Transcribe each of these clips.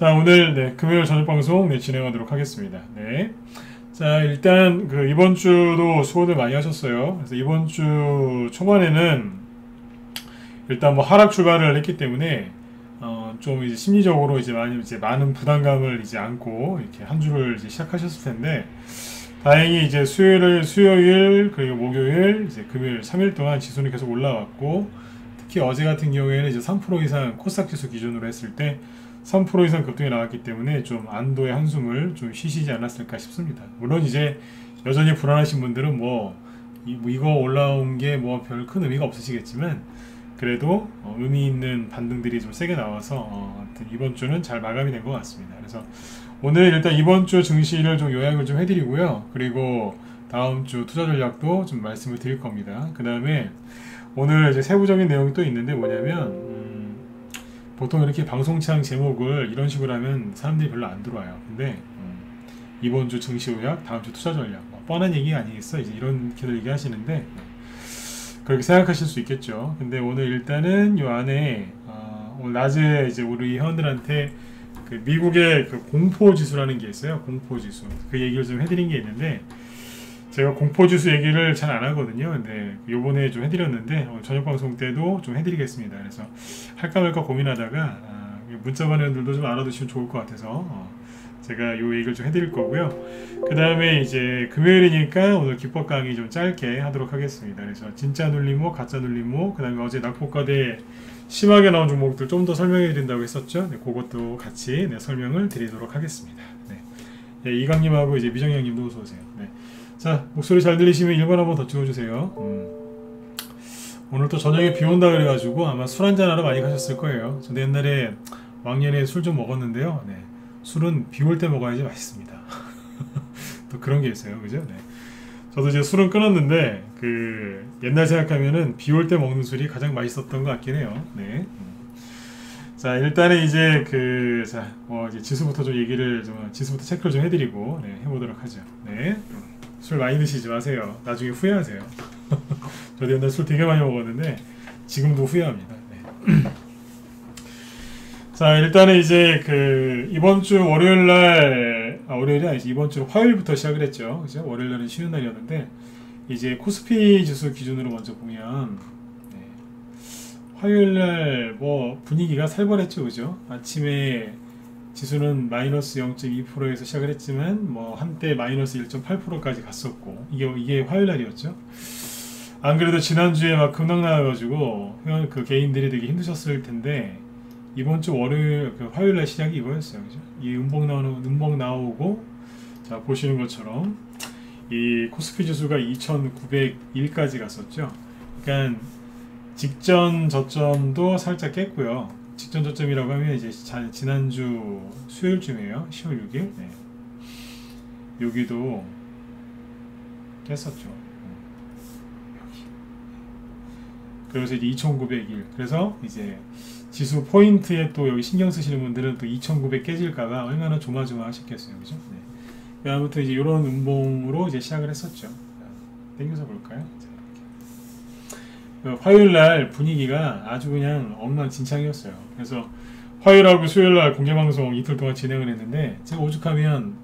자, 오늘 금요일 저녁 방송 진행하도록 하겠습니다. 네. 자, 일단 이번 주도 수고들 많이 하셨어요. 그래서 이번 주 초반에는 일단 뭐 하락 출발을 했기 때문에 좀 이제 심리적으로 이제 많은 부담감을 이제 안고 이렇게 한 주를 이제 시작하셨을 텐데, 다행히 이제 수요일 그리고 목요일 이제 금요일 3일 동안 지수는 계속 올라왔고, 특히 어제 같은 경우에는 이제 3% 이상 코스닥 지수 기준으로 했을 때 3% 이상 급등이 나왔기 때문에 좀 안도의 한숨을 좀 쉬시지 않았을까 싶습니다. 물론 이제 여전히 불안하신 분들은 이거 올라온 게 뭐 별 큰 의미가 없으시겠지만, 그래도 의미 있는 반등들이 좀 세게 나와서 아무튼 이번 주는 잘 마감이 된 것 같습니다. 그래서 오늘 일단 이번 주 증시를 좀 요약을 좀 해드리고요. 그리고 다음 주 투자 전략도 좀 말씀을 드릴 겁니다. 그 다음에 오늘 이제 세부적인 내용이 또 있는데 뭐냐면, 보통 이렇게 방송창 제목을 이런 식으로 하면 사람들이 별로 안 들어와요. 근데 이번 주 증시 요약, 다음 주 투자 전략, 뻔한 얘기 아니겠어? 이제 이렇게들 얘기하시는데, 그렇게 생각하실 수 있겠죠. 근데 오늘 일단은 요 안에 오늘 낮에 이제 우리 회원들한테 미국의 공포 지수라는 게 있어요. 공포 지수. 그 얘기를 좀 해드린 게 있는데, 제가 공포 지수 얘기를 잘 안 하거든요. 근데 요번에 좀 해드렸는데 저녁 방송 때도 좀 해드리겠습니다. 그래서 할까 말까 고민하다가 문자 반응들도 좀 알아두시면 좋을 것 같아서 제가 요 얘기를 좀 해드릴 거고요. 그 다음에 이제 금요일이니까 오늘 기법 강의 좀 짧게 하도록 하겠습니다. 그래서 진짜 눌림목, 가짜 눌림목, 그 다음에 어제 낙폭과대 심하게 나온 종목들 좀 더 설명해 드린다고 했었죠. 네, 그것도 같이 설명을 드리도록 하겠습니다. 네, 이강님하고 이제 미정형님도 어서 오세요. 네. 자, 목소리 잘 들리시면 1번 한번 더 찍어주세요. 오늘 또 저녁에 비 온다 그래가지고 아마 술 한잔 하러 많이 가셨을 거예요. 저도 옛날에 왕년에 술 좀 먹었는데요. 네. 술은 비 올 때 먹어야지 맛있습니다. 또 그런 게 있어요. 그죠? 네. 저도 이제 술은 끊었는데, 옛날 생각하면은 비 올 때 먹는 술이 가장 맛있었던 것 같긴 해요. 네. 자, 일단은 이제 이제 지수부터 지수부터 체크를 좀 해드리고, 네, 해보도록 하죠. 네. 술 많이 드시지 마세요. 나중에 후회하세요. 저도 옛날 술 되게 많이 먹었는데 지금도 후회합니다. 네. 자, 일단은 이제 이번 주 월요일이 아니지, 이번 주 화요일부터 시작을 했죠. 그죠? 월요일날은 쉬는 날이었는데, 이제 코스피 지수 기준으로 먼저 보면, 네, 화요일날 분위기가 살벌했죠. 그죠? 아침에 지수는 마이너스 0.2%에서 시작을 했지만 한때 마이너스 1.8%까지 갔었고, 이게 화요일 날이었죠. 안 그래도 지난주에 막 급락 나와가지고 개인들이 되게 힘드셨을 텐데, 이번 주 화요일 날 시작이 이거였어요. 그죠? 이 음봉 나오고, 자, 보시는 것처럼 이 코스피 지수가 2,901까지 갔었죠. 그러니까 직전 저점도 살짝 깼고요. 직전 저점이라고 하면 이제 지난주 수요일쯤이에요. 10월 6일. 네. 여기도 깼었죠. 여기. 그래서 이제 2,901. 그래서 이제 지수 포인트에 또 여기 신경 쓰시는 분들은 또 2,900 깨질까봐 얼마나 조마조마하셨겠어요. 그죠? 네. 아무튼 이제 이런 음봉으로 이제 시작을 했었죠. 땡겨서 볼까요? 화요일날 분위기가 아주 그냥 엉망진창이었어요. 그래서 화요일하고 수요일날 공개방송 이틀 동안 진행을 했는데, 제가 오죽하면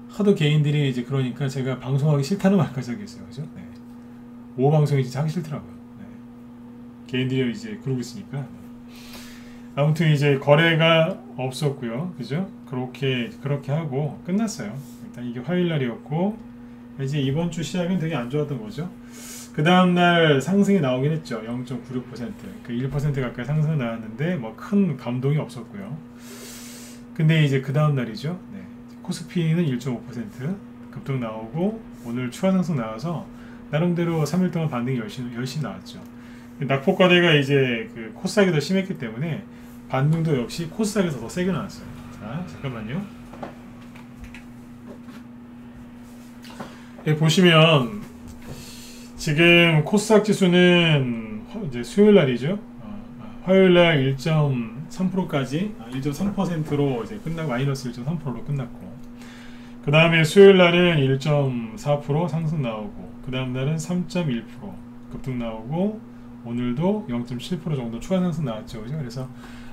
하도 개인들이 이제 그러니까 제가 방송하기 싫다는 말까지 하겠어요. 그죠? 네. 오후 방송이 진짜 하기 싫더라고요. 네. 개인들이 이제 그러고 있으니까. 아무튼 이제 거래가 없었고요. 그죠? 그렇게 하고 끝났어요. 일단 이게 화요일날이었고, 이제 이번 주 시작은 되게 안 좋았던 거죠. 그 다음날 상승이 나오긴 했죠. 0.96%. 1% 가까이 상승 나왔는데 큰 감동이 없었고요. 근데 이제 그 다음날이죠. 네. 코스피는 1.5% 급등 나오고, 오늘 추가 상승 나와서 나름대로 3일 동안 반등이 열심히 나왔죠. 낙폭과대가 이제 코스닥이 더 심했기 때문에 반등도 역시 코스닥에서 더 세게 나왔어요. 자, 잠깐만요. 네, 보시면 지금 코스닥 지수는 이제 수요일 날이죠. 화요일 날 1.3%까지 1.3%로 이제 끝나고, 마이너스 1.3%로 끝났고, 그 다음에 수요일 날은 1.4% 상승 나오고, 그 다음 날은 3.1% 급등 나오고, 오늘도 0.7% 정도 추가 상승 나왔죠. 그죠? 그래서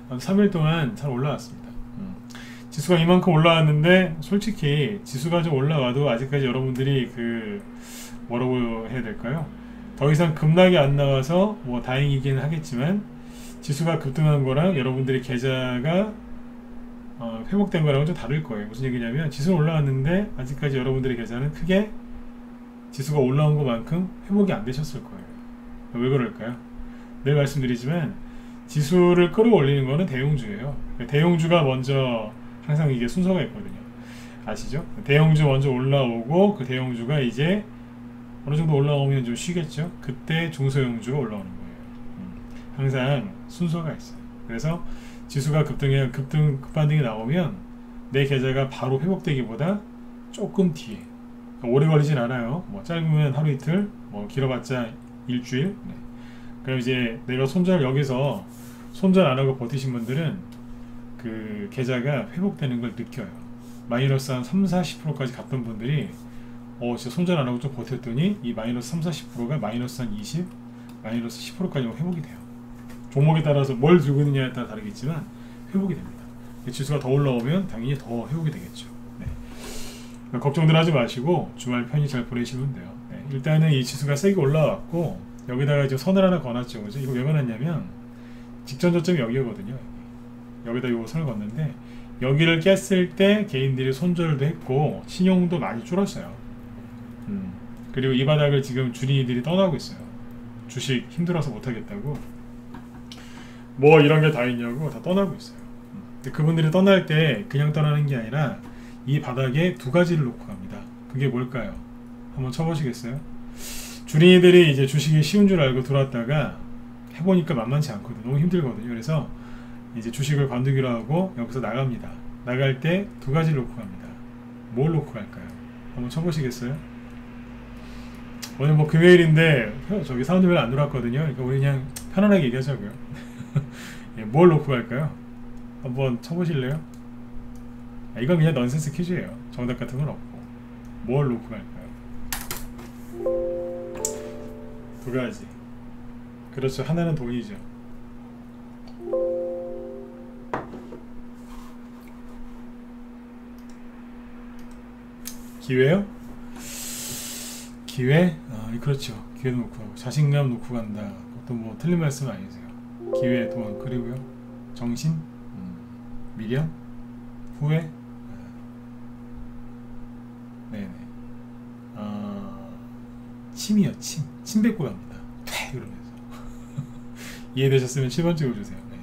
3일 동안 잘 올라왔습니다. 지수가 이만큼 올라왔는데 솔직히 지수가 좀 올라와도 아직까지 여러분들이 그 뭐라고 해야 될까요? 더 이상 급락이 안 나와서 뭐 다행이긴 하겠지만 지수가 급등한 거랑 여러분들의 계좌가 회복된 거랑은 좀 다를 거예요. 무슨 얘기냐면 지수는 올라왔는데 아직까지 여러분들의 계좌는 크게 지수가 올라온 것만큼 회복이 안 되셨을 거예요. 왜 그럴까요? 늘 말씀드리지만 지수를 끌어올리는 거는 대형주예요. 대형주가 먼저 항상 이게 순서가 있거든요. 아시죠? 대형주 먼저 올라오고 그 대형주가 이제 어느 정도 올라오면 좀 쉬겠죠? 그때 중소형주가 올라오는 거예요. 항상 순서가 있어요. 그래서 지수가 급반등이 나오면 내 계좌가 바로 회복되기보다 조금 뒤에, 오래 걸리진 않아요. 뭐 짧으면 하루 이틀, 뭐 길어봤자 일주일. 네. 그럼 이제 내가 여기서 손절 안 하고 버티신 분들은 그 계좌가 회복되는 걸 느껴요. 마이너스 한 30-40%까지 갔던 분들이 진짜 손절 안 하고 좀 버텼더니 이 마이너스 30-40%가 마이너스 한 20, 마이너스 10%까지 회복이 돼요. 종목에 따라서 뭘 들고 있느냐에 따라 다르겠지만 회복이 됩니다. 지수가 더 올라오면 당연히 더 회복이 되겠죠. 네. 걱정들 하지 마시고 주말 편히 잘 보내시면 돼요. 네. 일단은 이 지수가 세게 올라왔고 여기다가 이제 선을 하나 거놨죠. 그죠? 이거 왜 거놨냐면 직전 저점이 여기거든요. 여기다 요 선을 걷는데 여기를 깼을 때 개인들이 손절도 했고 신용도 많이 줄었어요. 그리고 이 바닥을 지금 주린이들이 떠나고 있어요. 주식 힘들어서 못하겠다고 뭐 이런 게 다 있냐고 다 떠나고 있어요. 근데 그분들이 떠날 때 그냥 떠나는 게 아니라 이 바닥에 두 가지를 놓고 갑니다. 그게 뭘까요? 한번 쳐보시겠어요? 주린이들이 이제 주식이 쉬운 줄 알고 들어왔다가 해보니까 만만치 않거든요. 너무 힘들거든요. 그래서 이제 주식을 관두기로 하고 여기서 나갑니다. 나갈 때 두 가지를 놓고 갑니다. 뭘 놓고 갈까요? 한번 쳐보시겠어요? 오늘 뭐 금요일인데 저기 사람들 별로 안 들어왔거든요. 그러니까 우리 그냥 편안하게 얘기하자고요. 예, 뭘 놓고 갈까요? 한번 쳐보실래요? 이건 그냥 넌센스 퀴즈예요. 정답 같은 건 없고. 뭘 놓고 갈까요? 두 가지. 그렇죠. 하나는 돈이죠. 기회요? 기회? 그렇죠. 기회 놓고 가고 자신감 놓고 간다. 그것도 뭐 틀린 말씀 아니세요. 기회, 돈, 그리고요 정신, 미련, 후회. 네네. 침이요. 침 뱉고 갑니다. 이러면서 이해되셨으면 7번 찍어주세요. 네.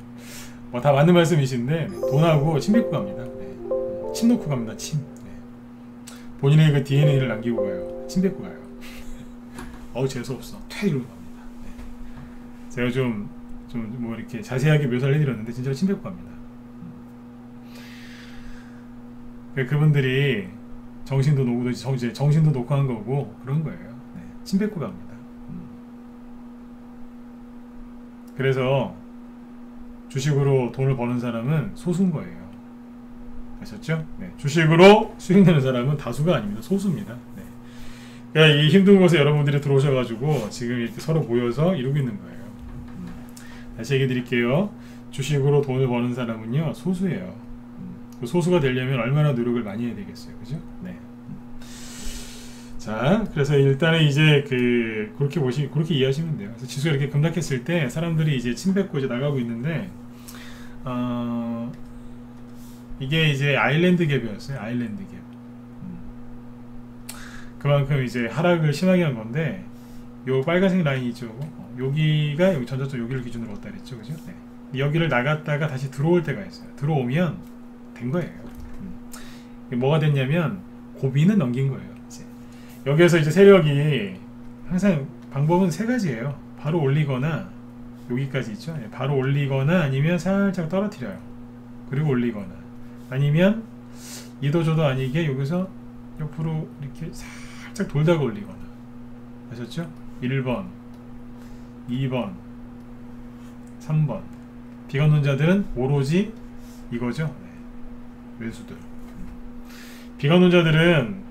뭐 다 맞는 말씀이신데 돈하고 침 뱉고 갑니다. 네. 침 놓고 갑니다. 침. 네. 본인의 그 DNA를 남기고 가요. 침 뱉고 가요. 재수없어. 이러고 갑니다. 네. 제가 좀 뭐 이렇게 자세하게 묘사를 해드렸는데 진짜로 침 뱉고 갑니다. 그분들이 정신도 놓고 한 거고 그런 거예요. 네. 침 뱉고 갑니다. 그래서 주식으로 돈을 버는 사람은 소수인 거예요. 아셨죠? 네. 주식으로 수익 내는 사람은 다수가 아닙니다. 소수입니다. 네. 그러니까 이 힘든 곳에 여러분들이 들어오셔가지고 지금 이렇게 서로 모여서 이루고 있는 거예요. 다시 얘기 드릴게요. 주식으로 돈을 버는 사람은요 소수예요. 그 소수가 되려면 얼마나 노력을 많이 해야 되겠어요. 그죠? 네. 자, 그래서 일단은 이제 그렇게 이해하시면 돼요. 그래서 지수가 이렇게 급락했을 때 사람들이 이제 침 뱉고 이제 나가고 있는데, 이게 이제 아일랜드 갭이었어요. 아일랜드 갭. 그만큼 이제 하락을 심하게 한 건데, 요 빨간색 라인이죠. 여기가 여기 전저점 여기를 기준으로 왔다 그랬죠. 그죠? 네. 여기를 나갔다가 다시 들어올 때가 있어요. 들어오면 된 거예요. 뭐가 됐냐면 고비는 넘긴 거예요. 이제. 여기에서 이제 세력이 항상 방법은 세 가지예요. 바로 올리거나 여기까지 있죠. 네. 바로 올리거나 아니면 살짝 떨어뜨려요. 그리고 올리거나 아니면 이도저도 아니게 여기서 옆으로 이렇게 살짝 돌다가 올리거나. 아셨죠? 1번 2번 3번 비관론자들은 오로지 이거죠. 네. 매수들. 비관론자들은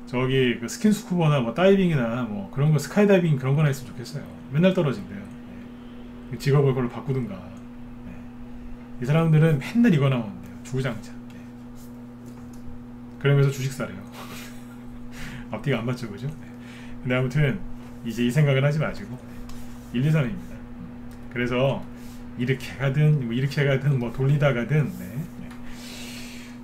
저기 그 스킨스쿠버나 뭐 다이빙이나 뭐 그런 거 스카이다이빙 그런 거나 했으면 좋겠어요. 맨날 떨어진대요. 네. 직업을 그걸로 바꾸든가. 네. 이 사람들은 맨날 이거 나오는데요. 주구장창. 네. 그러면서 주식 사래요. 앞뒤가 안 맞죠, 그죠? 네. 근데 아무튼 이제 이 생각은 하지 마시고 1, 2, 3입니다. 그래서 이렇게 가든 뭐 이렇게 가든 뭐 돌리다 가든 네.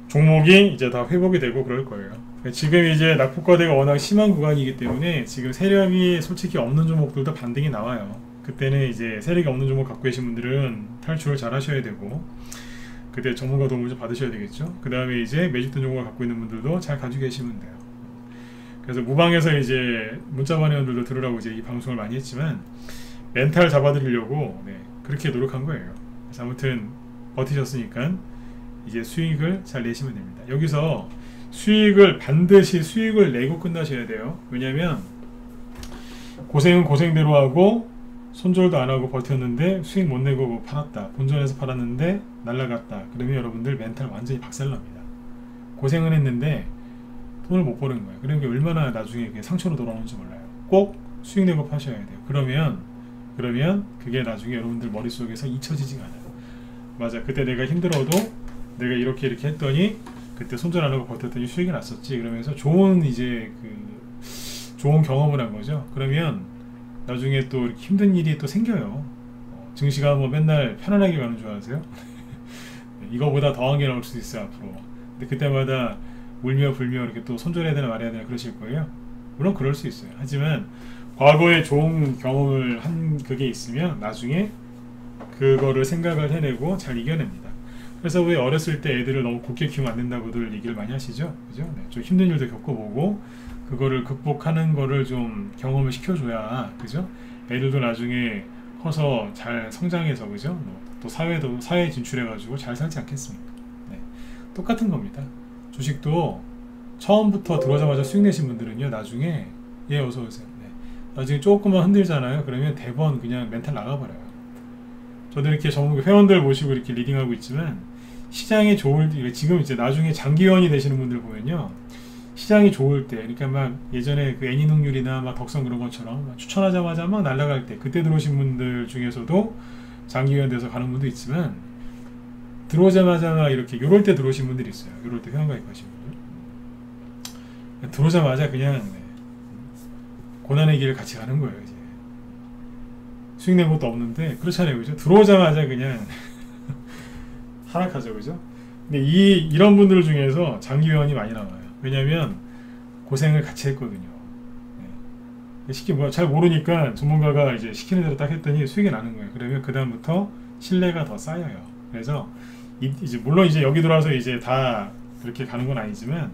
종목이 이제 다 회복이 되고 그럴 거예요. 지금 이제 낙폭과대가 워낙 심한 구간이기 때문에 지금 세력이 솔직히 없는 종목들도 반등이 나와요. 그때는 이제 세력이 없는 종목 갖고 계신 분들은 탈출을 잘 하셔야 되고, 그때 전문가 도움을 좀 받으셔야 되겠죠. 그 다음에 이제 매집된 종목을 갖고 있는 분들도 잘 가지고 계시면 돼요. 그래서 무방에서 이제 문자반 회원들도 들으라고 이제 이 방송을 많이 했지만 멘탈 잡아드리려고 네, 그렇게 노력한 거예요. 그래서 아무튼 버티셨으니까 이제 수익을 잘 내시면 됩니다. 여기서 수익을 반드시 수익을 내고 끝나셔야 돼요. 왜냐면 고생은 고생대로 하고 손절도 안 하고 버텼는데 수익 못 내고 팔았다. 본전에서 팔았는데 날라갔다. 그러면 여러분들 멘탈 완전히 박살납니다. 고생은 했는데 돈을 못 버는 거예요. 그러니까 얼마나 나중에 그게 상처로 돌아오는지 몰라요. 꼭 수익 내고 파셔야 돼요. 그러면 그게 나중에 여러분들 머릿속에서 잊혀지지가 않아요. 맞아, 그때 내가 힘들어도 내가 이렇게 했더니 그때 손절 안 하고 버텼더니 수익이 났었지. 그러면서 좋은 이제 좋은 경험을 한 거죠. 그러면 나중에 또 이렇게 힘든 일이 또 생겨요. 증시가 뭐 맨날 편안하게 가는 줄 아세요? 이거보다 더한 게 나올 수도 있어요 앞으로. 근데 그때마다 울며 불며 이렇게 또 손절해야 되나 말아야 되나 그러실 거예요. 물론 그럴 수 있어요. 하지만 과거에 좋은 경험을 한 그게 있으면 나중에 그거를 생각을 해내고 잘 이겨냅니다. 그래서 왜 어렸을 때 애들을 너무 곱게 키우면 안 된다고들 얘기를 많이 하시죠? 그죠? 네, 좀 힘든 일도 겪어보고 그거를 극복하는 거를 좀 경험을 시켜줘야, 그죠? 애들도 나중에 커서 잘 성장해서, 그죠? 또 사회에 진출해가지고 잘 살지 않겠습니까? 네, 똑같은 겁니다. 주식도 처음부터 들어오자마자 수익 내신 분들은요, 나중에 어서 오세요. 네, 나중에 조금만 흔들잖아요. 그러면 대번 그냥 멘탈 나가버려요. 저도 이렇게 전문 회원들 모시고 이렇게 리딩하고 있지만 시장이 좋을 때, 지금 이제 나중에 장기회원이 되시는 분들 보면요, 시장이 좋을 때, 그러니까 막 예전에 그 애니능률이나 막 덕성 그런 것처럼 막 추천하자마자 막 날아갈 때, 그때 들어오신 분들 중에서도 장기회원 돼서 가는 분도 있지만, 들어오자마자 막 이렇게 요럴 때 들어오신 분들이 있어요. 요럴 때 회원가입하신 분들. 들어오자마자 그냥 고난의 길을 같이 가는 거예요. 이제 수익 낸 것도 없는데 그렇잖아요, 그죠? 들어오자마자 그냥 하락하죠, 그죠? 근데 이런 분들 중에서 장기회원이 많이 나와요. 왜냐면 고생을 같이 했거든요. 네. 쉽게 잘 모르니까 전문가가 이제 시키는 대로 딱 했더니 수익이 나는 거예요. 그러면 그 다음부터 신뢰가 더 쌓여요. 그래서 이제 물론 이제 여기 들어와서 이제 다 그렇게 가는 건 아니지만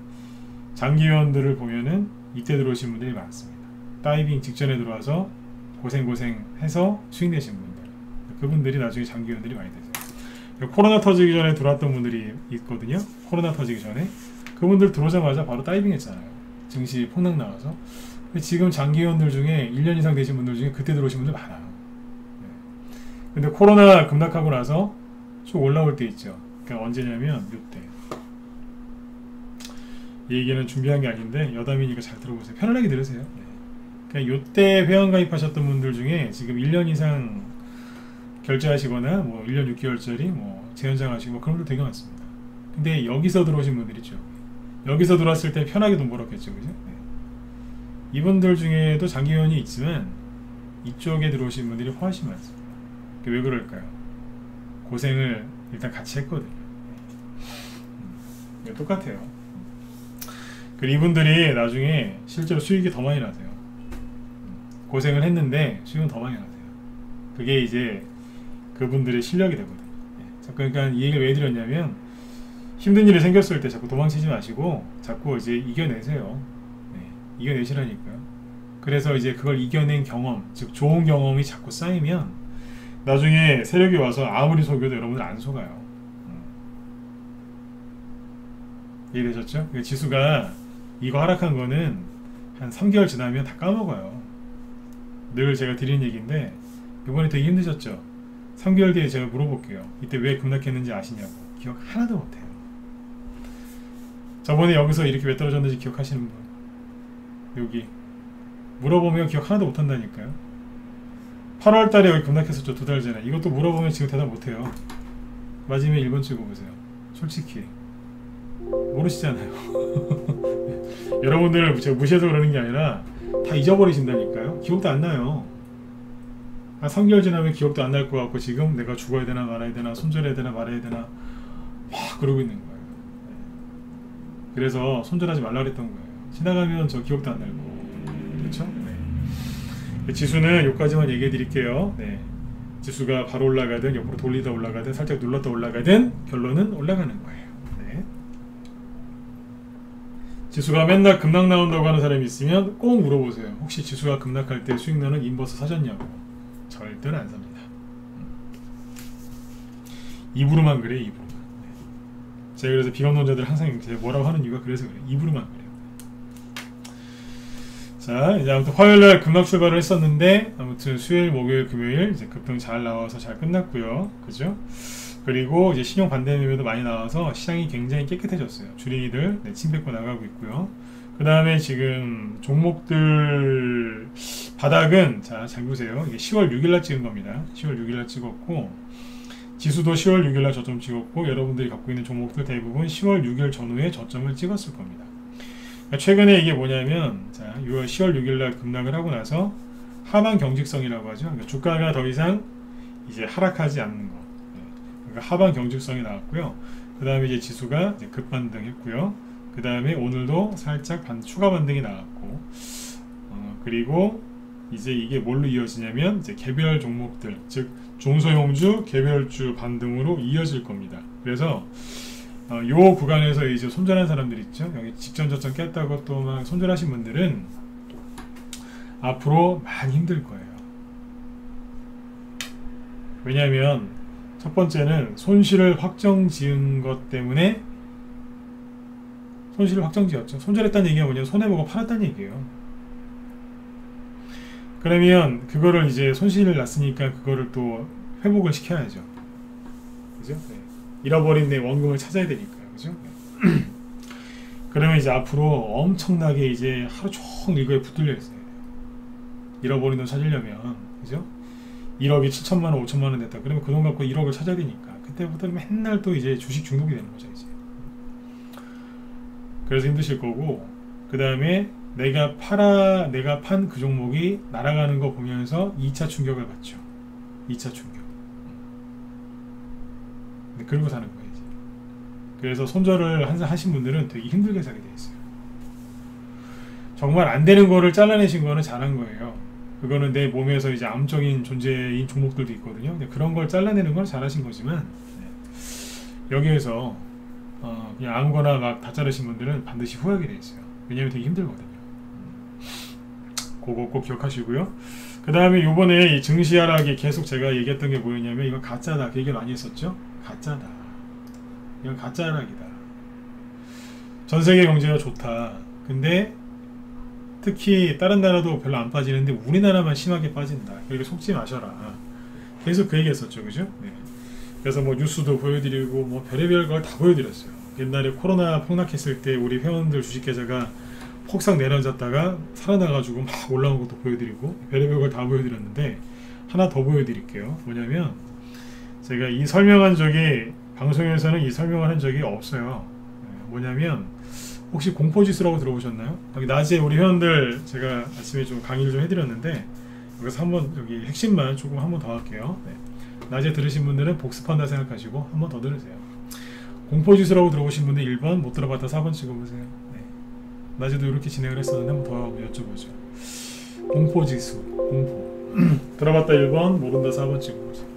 장기회원들을 보면은 이때 들어오신 분들이 많습니다. 다이빙 직전에 들어와서 고생해서 수익 내신 분들, 그분들이 나중에 장기회원들이 많이 되세요. 코로나 터지기 전에 들어왔던 분들이 있거든요. 코로나 터지기 전에 그분들 들어오자마자 바로 다이빙 했잖아요. 증시 폭락 나와서. 근데 지금 장기회원들 중에 1년 이상 되신 분들 중에 그때 들어오신 분들 많아요. 네. 근데 코로나 급락하고 나서 쭉 올라올 때 있죠. 그러니까 언제냐면 이때. 이 얘기는 준비한 게 아닌데 여담이니까 잘 들어보세요. 편안하게 들으세요. 네. 그러니까 요때 회원 가입하셨던 분들 중에 지금 1년 이상 결제하시거나 뭐 1년 6개월짜리 뭐 재연장 하시고 뭐 그런 분들 되게 많습니다. 근데 여기서 들어오신 분들이죠. 여기서 들어왔을 때 편하게 돈 벌었겠죠, 그죠? 네. 이분들 중에도 장기회원이 있지만 이쪽에 들어오신 분들이 훨씬 많습니다. 왜 그럴까요? 고생을 일단 같이 했거든요. 똑같아요. 그리고 이분들이 나중에 실제로 수익이 더 많이 나세요. 고생을 했는데 수익은 더 많이 나세요. 그게 이제 그분들의 실력이 되거든요. 그러니까 이 얘기를 왜 드렸냐면 힘든 일이 생겼을 때 자꾸 도망치지 마시고 자꾸 이제 이겨내세요. 네, 이겨내시라니까요. 그래서 이제 그걸 이겨낸 경험, 즉 좋은 경험이 자꾸 쌓이면 나중에 세력이 와서 아무리 속여도 여러분들 안 속아요. 이해되셨죠? 지수가 이거 하락한 거는 한 3개월 지나면 다 까먹어요. 늘 제가 드리는 얘기인데 이번에 되게 힘드셨죠? 3개월 뒤에 제가 물어볼게요. 이때 왜 급락했는지 아시냐고. 기억 하나도 못해요. 저번에 여기서 이렇게 왜 떨어졌는지 기억하시는 분? 여기 물어보면 기억 하나도 못한다니까요. 8월달에 여기 급락했었죠. 2달 전에. 이것도 물어보면 지금 대답 못해요. 맞으면 1번 찍어보세요. 솔직히 모르시잖아요. 여러분들 제가 무시해서 그러는 게 아니라 다 잊어버리신다니까요. 기억도 안 나요. 한 3개월 지나면 기억도 안 날 것 같고 지금 내가 죽어야 되나 말아야 되나 손절해야 되나 말아야 되나 막 그러고 있는 거예요. 그래서 손절하지 말라 그랬던 거예요. 지나가면 저 기억도 안 나고. 그렇죠? 네. 지수는 여기까지만 얘기해 드릴게요. 네. 지수가 바로 올라가든 옆으로 돌리다 올라가든 살짝 눌렀다 올라가든 결론은 올라가는 거예요. 네. 지수가 맨날 급락 나온다고 하는 사람이 있으면 꼭 물어보세요. 혹시 지수가 급락할 때 수익 나는 인버스 사셨냐고. 절대로 안 삽니다. 입으로만 그래, 입으로만. 네. 제가 그래서 비관론자들 항상 제가 뭐라고 하는 이유가 그래서 그래요. 입으로만 그래요. 자, 이제 아무튼 화요일날 급락 출발을 했었는데 아무튼 수요일, 목요일, 금요일 이제 급등 잘 나와서 잘 끝났고요. 그죠? 그리고 이제 신용 반대 매매도 많이 나와서 시장이 굉장히 깨끗해졌어요. 주린이들 네, 침 뱉고 나가고 있고요. 그 다음에 지금 종목들 바닥은 자, 잘 보세요. 이게 10월 6일날 찍은 겁니다. 10월 6일날 찍었고 지수도 10월 6일날 저점 찍었고 여러분들이 갖고 있는 종목들 대부분 10월 6일 전후에 저점을 찍었을 겁니다. 최근에 이게 뭐냐면 자, 6월 10월 6일날 급락을 하고 나서 하방 경직성이라고 하죠. 그러니까 주가가 더 이상 이제 하락하지 않는 거. 그러니까 하방 경직성이 나왔고요. 그 다음에 이제 지수가 이제 급반등했고요. 그 다음에 오늘도 살짝 추가 반등이 나왔고, 그리고 이제 이게 뭘로 이어지냐면 이제 개별 종목들, 즉 중소형주, 개별주 반등으로 이어질 겁니다. 그래서 요 구간에서 이제 손절한 사람들 있죠. 여기 직전 저점 깼다고 또 막 손절하신 분들은 앞으로 많이 힘들 거예요. 왜냐하면 첫 번째는 손실을 확정 지은 것 때문에 손실을 확정 지었죠. 손절했다는 얘기가 뭐냐면 손해보고 팔았다는 얘기예요. 그러면 그거를 이제 손실을 났으니까 그거를 또 회복을 시켜야죠. 그죠? 네. 잃어버린 내 원금을 찾아야 되니까요. 그죠? 네. 그러면 이제 앞으로 엄청나게 이제 하루 종일 이거에 붙들려 있어야 돼요. 잃어버린 돈 찾으려면. 그죠? 1억이 7천만원, 5천만원 됐다. 그러면 그 돈 갖고 1억을 찾아야 되니까. 그때부터 맨날 또 이제 주식 중독이 되는 거죠, 이제. 그래서 힘드실 거고, 그 다음에 내가 판 그 종목이 날아가는 거 보면서 2차 충격을 받죠. 2차 충격. 그러고 사는 거예요, 이제. 그래서 손절을 하신 분들은 되게 힘들게 살게 돼 있어요. 정말 안 되는 거를 잘라내신 거는 잘한 거예요. 그거는 내 몸에서 이제 암적인 존재인 종목들도 있거든요. 근데 그런 걸 잘라내는 건 잘하신 거지만, 네. 여기에서 그냥 아무거나 막 다 자르신 분들은 반드시 후회하게 돼 있어요. 왜냐면 되게 힘들거든요. 그거 꼭 기억하시고요. 그 다음에 요번에 이 증시 하락이 계속 제가 얘기했던 게 뭐였냐면 이건 가짜다. 그 얘기를 많이 했었죠. 가짜다. 이건 가짜 하락이다. 전 세계 경제가 좋다. 근데 특히 다른 나라도 별로 안 빠지는데 우리나라만 심하게 빠진다. 그러니까 속지 마셔라. 계속 그 얘기 했었죠. 그죠? 네. 그래서 뭐 뉴스도 보여드리고 뭐 별의별 걸 다 보여드렸어요. 옛날에 코로나 폭락했을 때 우리 회원들 주식 계좌가 폭삭 내려앉았다가 살아나가지고 막 올라온 것도 보여드리고 별의별 걸 다 보여드렸는데 하나 더 보여드릴게요. 뭐냐면 제가 이 설명한 적이 방송에서는 이 설명을 한 적이 없어요. 뭐냐면 혹시 공포지수라고 들어보셨나요? 여기 낮에 우리 회원들 제가 아침에 좀 강의를 좀 해드렸는데 여기서 한번 여기 핵심만 조금 한번 더 할게요. 네. 낮에 들으신 분들은 복습한다 생각하시고 한번 더 들으세요. 공포지수라고 들어보신 분들 1번, 못 들어봤다 4번 찍어보세요. 네. 낮에도 이렇게 진행을 했었는데 한번 더 여쭤보죠. 공포지수, 공포. 들어봤다 1번, 모른다 4번 찍어보세요.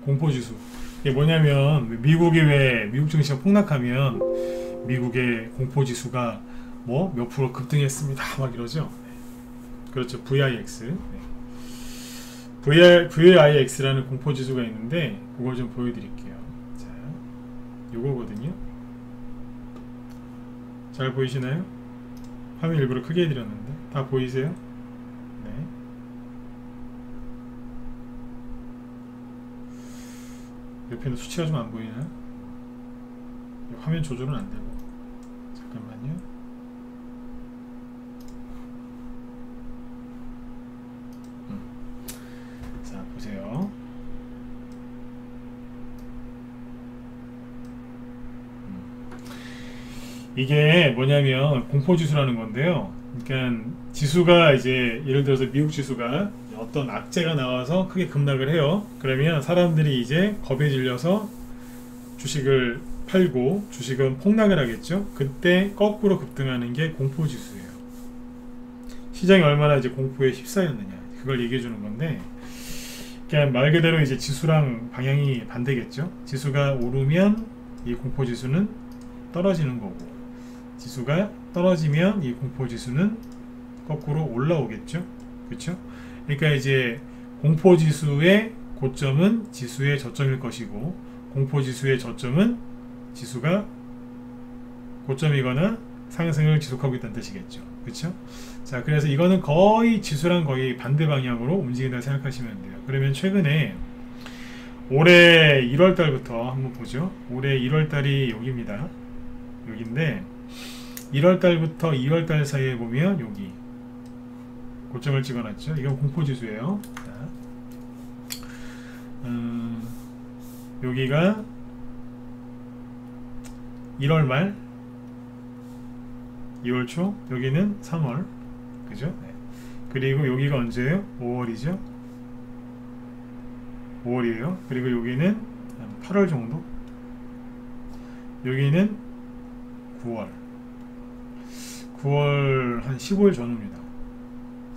공포지수. 이게 뭐냐면 미국이 왜 미국 증시가 폭락하면 미국의 공포지수가 뭐 몇 프로 급등했습니다 막 이러죠. 네. 그렇죠. VIX. 네. VIX라는 공포지수가 있는데 그걸 좀 보여드릴게요. 자, 요거거든요. 잘 보이시나요? 화면 일부러 크게 해드렸는데 다 보이세요? 네. 옆에는 수치가 좀 안 보이나요? 화면 조절은 안 되고. 잠깐만요. 자, 보세요. 이게 뭐냐면 공포지수라는 건데요. 그러니까 지수가 이제 예를 들어서 미국 지수가 어떤 악재가 나와서 크게 급락을 해요. 그러면 사람들이 이제 겁에 질려서 주식을 팔고 주식은 폭락을 하겠죠. 그때 거꾸로 급등하는 게 공포지수예요. 시장이 얼마나 이제 공포에 휩싸였느냐 그걸 얘기해 주는 건데, 그러니까 말 그대로 이제 지수랑 방향이 반대겠죠. 지수가 오르면 이 공포지수는 떨어지는 거고, 지수가 떨어지면 이 공포지수는 거꾸로 올라오겠죠. 그렇죠? 그러니까 이제 공포지수의 고점은 지수의 저점일 것이고, 공포지수의 저점은 지수가 고점이거나 상승을 지속하고 있다는 뜻이겠죠. 그렇죠? 자, 그래서 이거는 거의 지수랑 거의 반대 방향으로 움직인다 생각하시면 돼요. 그러면 최근에 올해 1월 달부터 한번 보죠. 올해 1월 달이 여기입니다. 여기인데 1월 달부터 2월 달 사이에 보면 여기 고점을 찍어놨죠. 이건 공포지수예요. 자, 여기가 1월 말, 2월 초, 여기는 3월, 그죠? 네. 그리고 여기가 언제예요? 5월이죠. 5월이에요. 그리고 여기는 8월 정도, 여기는 9월, 9월 한 15일 전후입니다.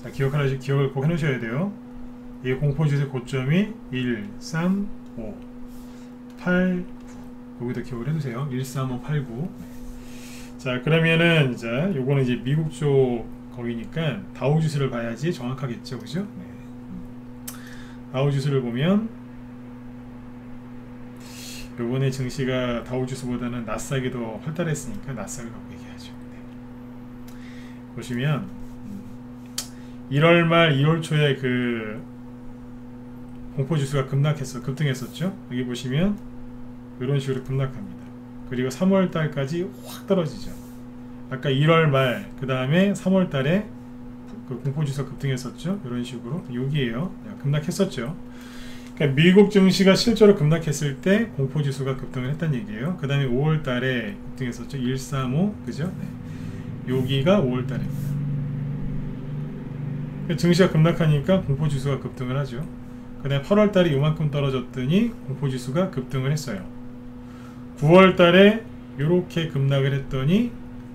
자, 기억을 꼭 해놓으셔야 돼요. 이 공포지수의 고점이 1, 3, 5, 8, 9. 여기도 기억을 해두세요. 1, 3, 5, 8, 9. 자, 그러면은 자, 요거는 이제 미국 쪽 거기니까 다우지수를 봐야지 정확하겠죠, 그죠? 네. 다우지수를 보면 요번에 증시가 다우지수보다는 나스닥이 더 활달했으니까 나스닥을 갖고 얘기하죠. 네. 보시면 1월 말 2월 초에 그 공포지수가 급등했었죠. 여기 보시면 이런 식으로 급락합니다. 그리고 3월 달까지 확 떨어지죠. 아까 1월 말, 그 다음에 3월 달에 그 공포지수가 급등했었죠. 이런 식으로 여기에요. 급락했었죠. 그러니까 미국 증시가 실제로 급락했을 때 공포지수가 급등을 했다는 얘기예요. 그 다음에 5월 달에 급등했었죠. 135, 그죠? 네. 여기가 5월 달입니다. 증시가 급락하니까 공포지수가 급등을 하죠. 그 다음에 8월 달에 요만큼 떨어졌더니 공포지수가 급등을 했어요. 9월 달에 이렇게 급락을 했더니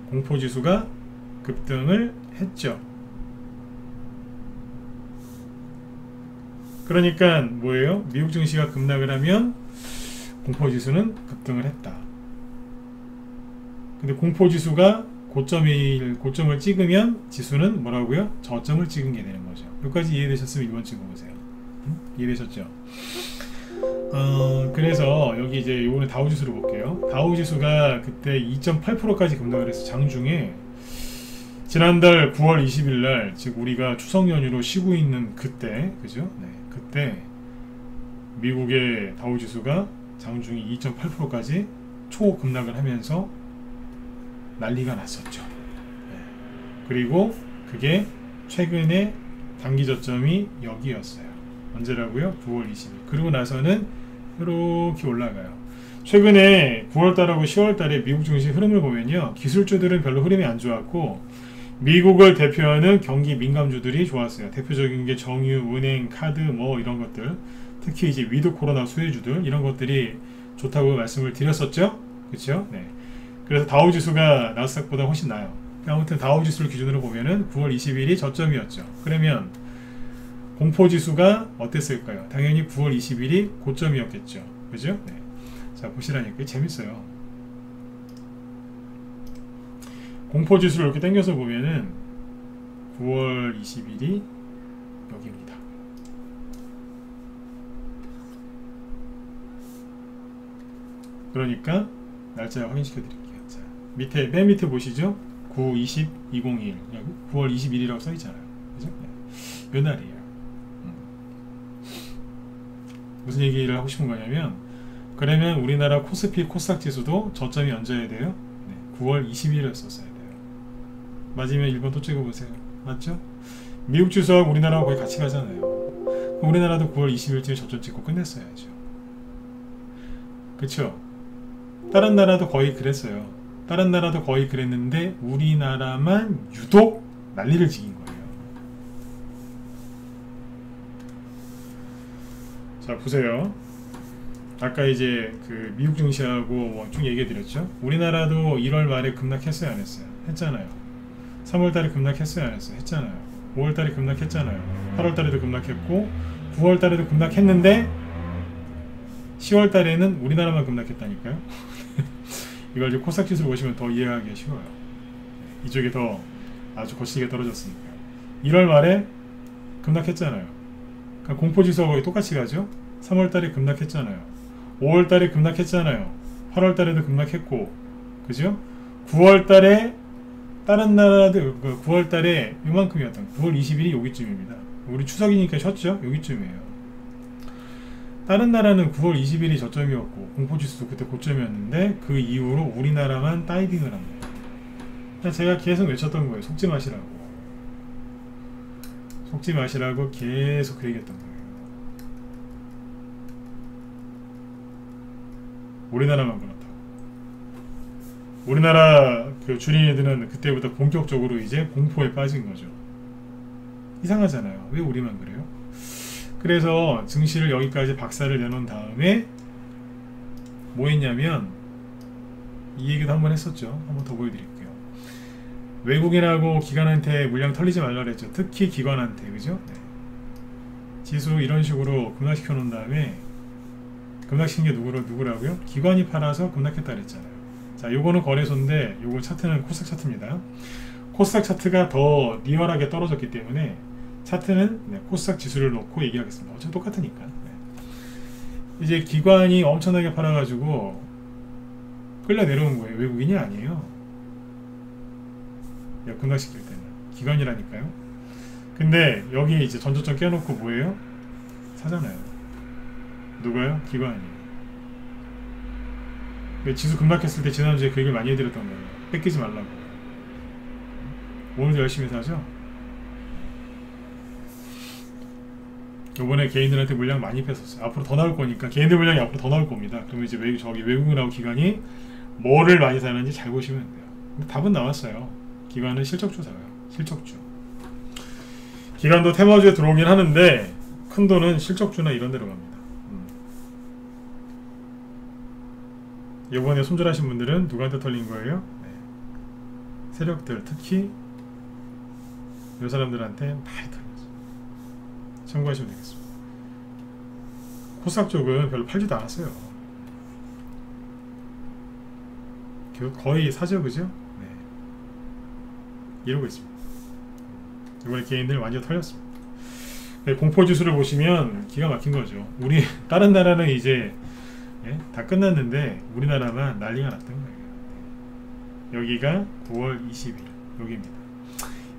공포지수가 급등을 했죠. 그러니까 뭐예요? 미국 증시가 급락을 하면 공포지수는 급등을 했다. 근데 공포지수가 고점을 찍으면 지수는 뭐라고요? 저점을 찍은 게 되는 거죠. 여기까지 이해되셨으면 이번 찍어보세요. 이해되셨죠? 그래서 여기 이제 요번에 다우지수를 볼게요. 다우지수가 그때 2.8%까지 급락을 해서 장중에 지난달 9월 20일 날, 즉 우리가 추석 연휴로 쉬고 있는 그때, 그죠? 네, 그때 미국의 다우지수가 장중에 2.8%까지 초급락을 하면서 난리가 났었죠. 네. 그리고 그게 최근에 단기 저점이 여기였어요. 언제라고요? 9월 20일. 그리고 나서는 이렇게 올라가요. 최근에 9월달하고 10월달에 미국 증시 흐름을 보면요, 기술주들은 별로 흐름이 안 좋았고 미국을 대표하는 경기 민감주들이 좋았어요. 대표적인 게 정유, 은행, 카드 뭐 이런 것들, 특히 이제 위드 코로나 수혜주들, 이런 것들이 좋다고 말씀을 드렸었죠. 그렇죠? 네. 그래서 다우지수가 나스닥보다 훨씬 나아요. 아무튼 다우지수를 기준으로 보면은 9월 20일이 저점이었죠. 그러면 공포지수가 어땠을까요? 당연히 9월 20일이 고점이었겠죠. 그죠? 네. 자, 보시라니까 재밌어요. 공포지수를 이렇게 당겨서 보면은 9월 20일이 여기입니다. 그러니까 날짜 확인시켜 드릴게요. 자, 맨 밑에 보시죠? 9, 20, 2021. 여기 9월 21일이라고 써 있잖아요. 그죠? 네. 요 날이에요. 무슨 얘기를 하고 싶은 거냐면, 그러면 우리나라 코스피 코스닥 지수도 저점이 언제여야 돼요? 네, 9월 20일을 썼어야 돼요. 맞으면 1번 또 찍어보세요. 맞죠? 미국 지수하고 우리나라하고 거의 같이 가잖아요. 우리나라도 9월 20일쯤에 저점 찍고 끝냈어야죠. 그쵸? 다른 나라도 거의 그랬어요. 다른 나라도 거의 그랬는데 우리나라만 유독 난리를 지긴 거예요. 자 보세요. 아까 이제 그 미국 증시하고 뭐 쭉 얘기해 드렸죠. 우리나라도 1월 말에 급락했어요 안 했어요? 했잖아요. 3월 달에 급락했어요 안 했어요? 했잖아요. 5월 달에 급락했잖아요. 8월 달에도 급락했고 9월 달에도 급락했는데 10월 달에는 우리나라만 급락했다니까요. 이걸 이제 코스닥 지수를 보시면 더 이해하기 쉬워요. 이쪽이 더 아주 거칠게 떨어졌으니까요. 1월 말에 급락했잖아요. 그러니까 공포지수하고 거의 똑같이 가죠. 3월 달에 급락했잖아요. 5월 달에 급락했잖아요. 8월 달에도 급락했고, 그죠? 9월 달에 다른 나라들 9월 달에 요만큼이었던 9월 20일이 여기쯤입니다. 우리 추석이니까 쉬었죠? 여기쯤이에요. 다른 나라는 9월 20일이 저점이었고 공포지수도 그때 고점이었는데 그 이후로 우리나라만 다이빙을 합니다. 제가 계속 외쳤던 거예요. 속지 마시라고. 속지 마시라고 계속 그 얘기했던 거예요. 우리나라만 그렇다고. 우리나라 그 주린이들은 그때부터 본격적으로 이제 공포에 빠진 거죠. 이상하잖아요. 왜 우리만 그래요? 그래서 증시를 여기까지 박살을 내놓은 다음에 뭐 했냐면 이 얘기도 한번 했었죠. 한번 더 보여드릴게요. 외국인하고 기관한테 물량 털리지 말라 그랬죠. 특히 기관한테, 그죠? 네. 지수 이런 식으로 급락시켜 놓은 다음에 급락시킨 게 누구라고요? 기관이 팔아서 급락했다 그랬잖아요. 자, 요거는 거래소인데 요거 차트는 코스닥 차트입니다. 코스닥 차트가 더 리얼하게 떨어졌기 때문에 차트는 네, 코스닥 지수를 놓고 얘기하겠습니다. 어차피 똑같으니까. 네. 이제 기관이 엄청나게 팔아가지고 끌려 내려온 거예요. 외국인이 아니에요. 급락시킬 때는 기관이라니까요. 근데 여기 이제 전저점 껴놓고 뭐예요? 사잖아요. 누가요? 기관이. 지수 급락했을 때 지난주에 그 얘기를 많이 해드렸던 거예요. 뺏기지 말라고. 오늘도 열심히 사죠? 요번에 개인들한테 물량 많이 뺐었어요. 앞으로 더 나올 거니까 개인들 물량이 앞으로 더 나올 겁니다. 그러면 이제 외국인하고 기관이 뭐를 많이 사는지 잘 보시면 돼요. 근데 답은 나왔어요. 기관은 실적주 사요. 실적주. 기관도 테마주에 들어오긴 하는데 큰 돈은 실적주나 이런 데로 갑니다. 요번에 손절하신 분들은 누구한테 털린 거예요? 네. 세력들, 특히 요 사람들한테 많이 털렸어요. 참고하시면 되겠습니다. 코스닥 쪽은 별로 팔지도 않았어요. 거의 사죠, 그죠? 네. 이러고 있습니다. 이번에 개인들 완전 털렸습니다. 네, 공포지수를 보시면 기가 막힌 거죠. 우리 다른 나라는 이제 네, 다 끝났는데 우리나라만 난리가 났던 거예요. 네. 여기가 9월 20일 여기입니다.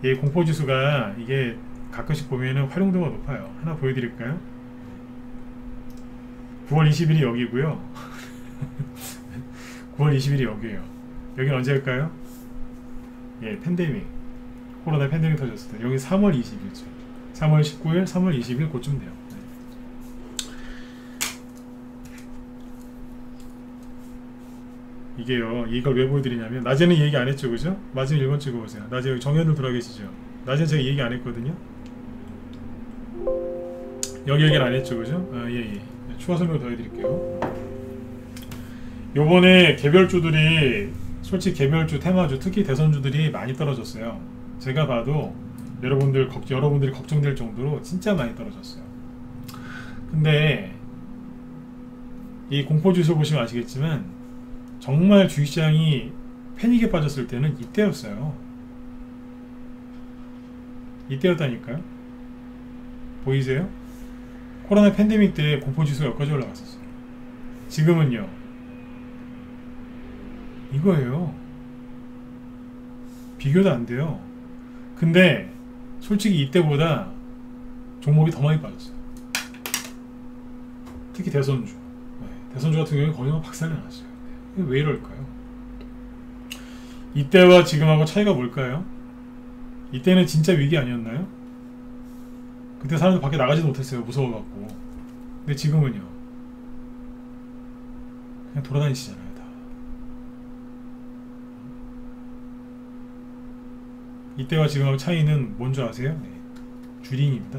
이 공포지수가 이게 가끔씩 보면은 활용도가 높아요. 하나 보여드릴까요? 9월 20일이 여기고요. 9월 20일이 여기에요. 여기는 언제일까요? 예, 팬데믹. 코로나 팬데믹 터졌을 때. 여기 3월 20일죠. 3월 19일, 3월 20일 그쯤 돼요. 네. 이게요, 이걸 왜 보여드리냐면, 낮에는 얘기 안 했죠, 그죠? 마지막 1번 찍어보세요. 낮에 여기 정현들 들어와 계시죠? 낮에 제가 얘기 안 했거든요? 여기 얘기는 안 했죠, 그죠? 아, 예. 추가 설명 더 해드릴게요. 요번에 개별주들이, 솔직히 개별주, 테마주, 특히 대선주들이 많이 떨어졌어요. 제가 봐도 여러분들이 걱정될 정도로 진짜 많이 떨어졌어요. 근데 이 공포지수 보시면 아시겠지만 정말 주식시장이 패닉에 빠졌을 때는 이때였어요. 이때였다니까요. 보이세요? 코로나 팬데믹 때 공포지수가 여기까지 올라갔었어요. 지금은요, 이거예요. 비교도 안 돼요. 근데 솔직히 이때보다 종목이 더 많이 빠졌어요. 특히 대선주. 네, 대선주 같은 경우에 거의 박살이 났어요. 왜 이럴까요? 이때와 지금하고 차이가 뭘까요? 이때는 진짜 위기 아니었나요? 그때 사람들 밖에 나가지도 못했어요. 무서워갖고. 근데 지금은요, 그냥 돌아다니시잖아요, 다. 이때와 지금하고 차이는 뭔지 아세요? 네. 주린이입니다.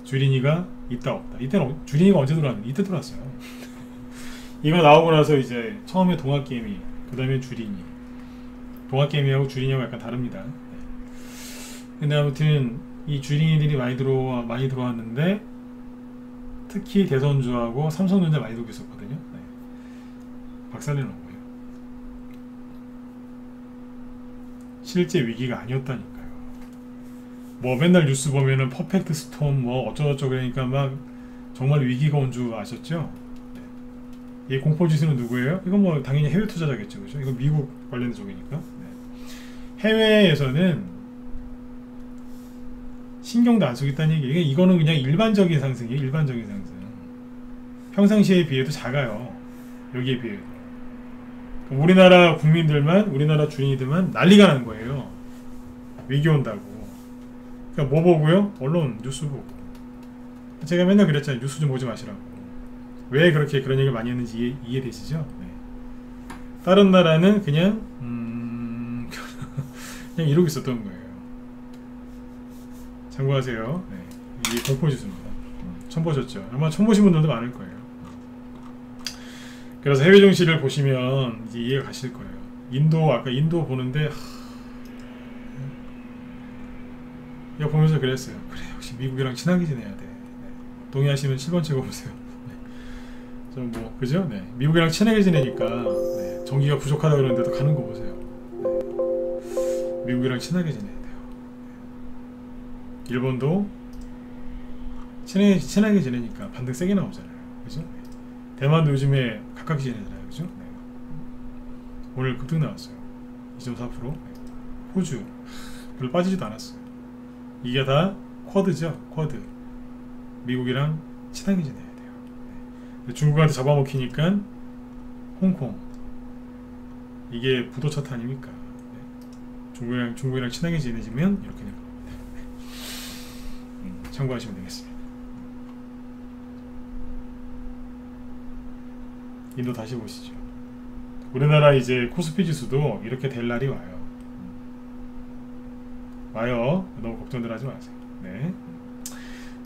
주린이가 있다 없다. 이때는 주린이가 언제 들어왔는데 이때 들어왔어요. 이거 나오고 나서 이제 처음에 동학개미, 그 다음에 주린이. 동학개미하고 주린이하고 약간 다릅니다. 네. 근데 아무튼 이 주린이들이 많이 들어왔는데 특히 대선주하고 삼성전자 많이 들고 있었거든요. 네. 박살내는 거예요. 실제 위기가 아니었다니까요. 뭐 맨날 뉴스 보면은 퍼펙트 스톰 뭐 어쩌고저쩌고 그러니까 막 정말 위기가 온 줄 아셨죠? 네. 이 공포지수는 누구예요? 이건 뭐 당연히 해외 투자자겠죠, 그죠? 이건 미국 관련 쪽이니까. 네. 해외에서는 신경도 안 쓰겠다는 얘기예요. 이거는 그냥 일반적인 상승이에요. 일반적인 상승. 평상시에 비해도 작아요. 여기에 비해도. 우리나라 국민들만, 우리나라 주인들만 난리가 나는 거예요. 위기 온다고. 그러니까 뭐 보고요? 언론 뉴스 보고. 제가 맨날 그랬잖아요. 뉴스 좀 보지 마시라고. 왜 그렇게 그런 얘기를 많이 했는지 이해되시죠? 네. 다른 나라는 그냥 그냥 이러고 있었던 거예요. 참고하세요. 네. 이게 공포지수입니다. 처음 보셨죠? 아마 처음 보신 분들도 많을 거예요. 그래서 해외 증시를 보시면 이제 이해가 가실 거예요. 아까 인도 보는데 이거 보면서 그랬어요. 그래, 역시 미국이랑 친하게 지내야 돼. 네. 동의하시면 7번 찍어보세요. 네. 좀 뭐 그죠? 네. 미국이랑 친하게 지내니까 네. 전기가 부족하다 그러는데도 가는 거 보세요. 네. 미국이랑 친하게 지내야 돼요. 네. 일본도 친하게 지내니까 반등 세게 나오잖아요. 그죠? 네. 대만도 요즘에 가깝게 지내잖아요. 그죠? 네. 오늘 급등 나왔어요. 2.4%. 네. 호주 별로 빠지지도 않았어요. 이게 다 쿼드죠. 쿼드. 미국이랑 친하게 지내야 돼요. 네. 중국한테 잡아먹히니까 홍콩. 이게 부도차트 아닙니까? 네. 중국이랑 친하게 지내지면 이렇게 되는 겁니다. 네. 참고하시면 되겠습니다. 인도 다시 보시죠. 우리나라 이제 코스피 지수도 이렇게 될 날이 와요. 너무 걱정들 하지 마세요. 네.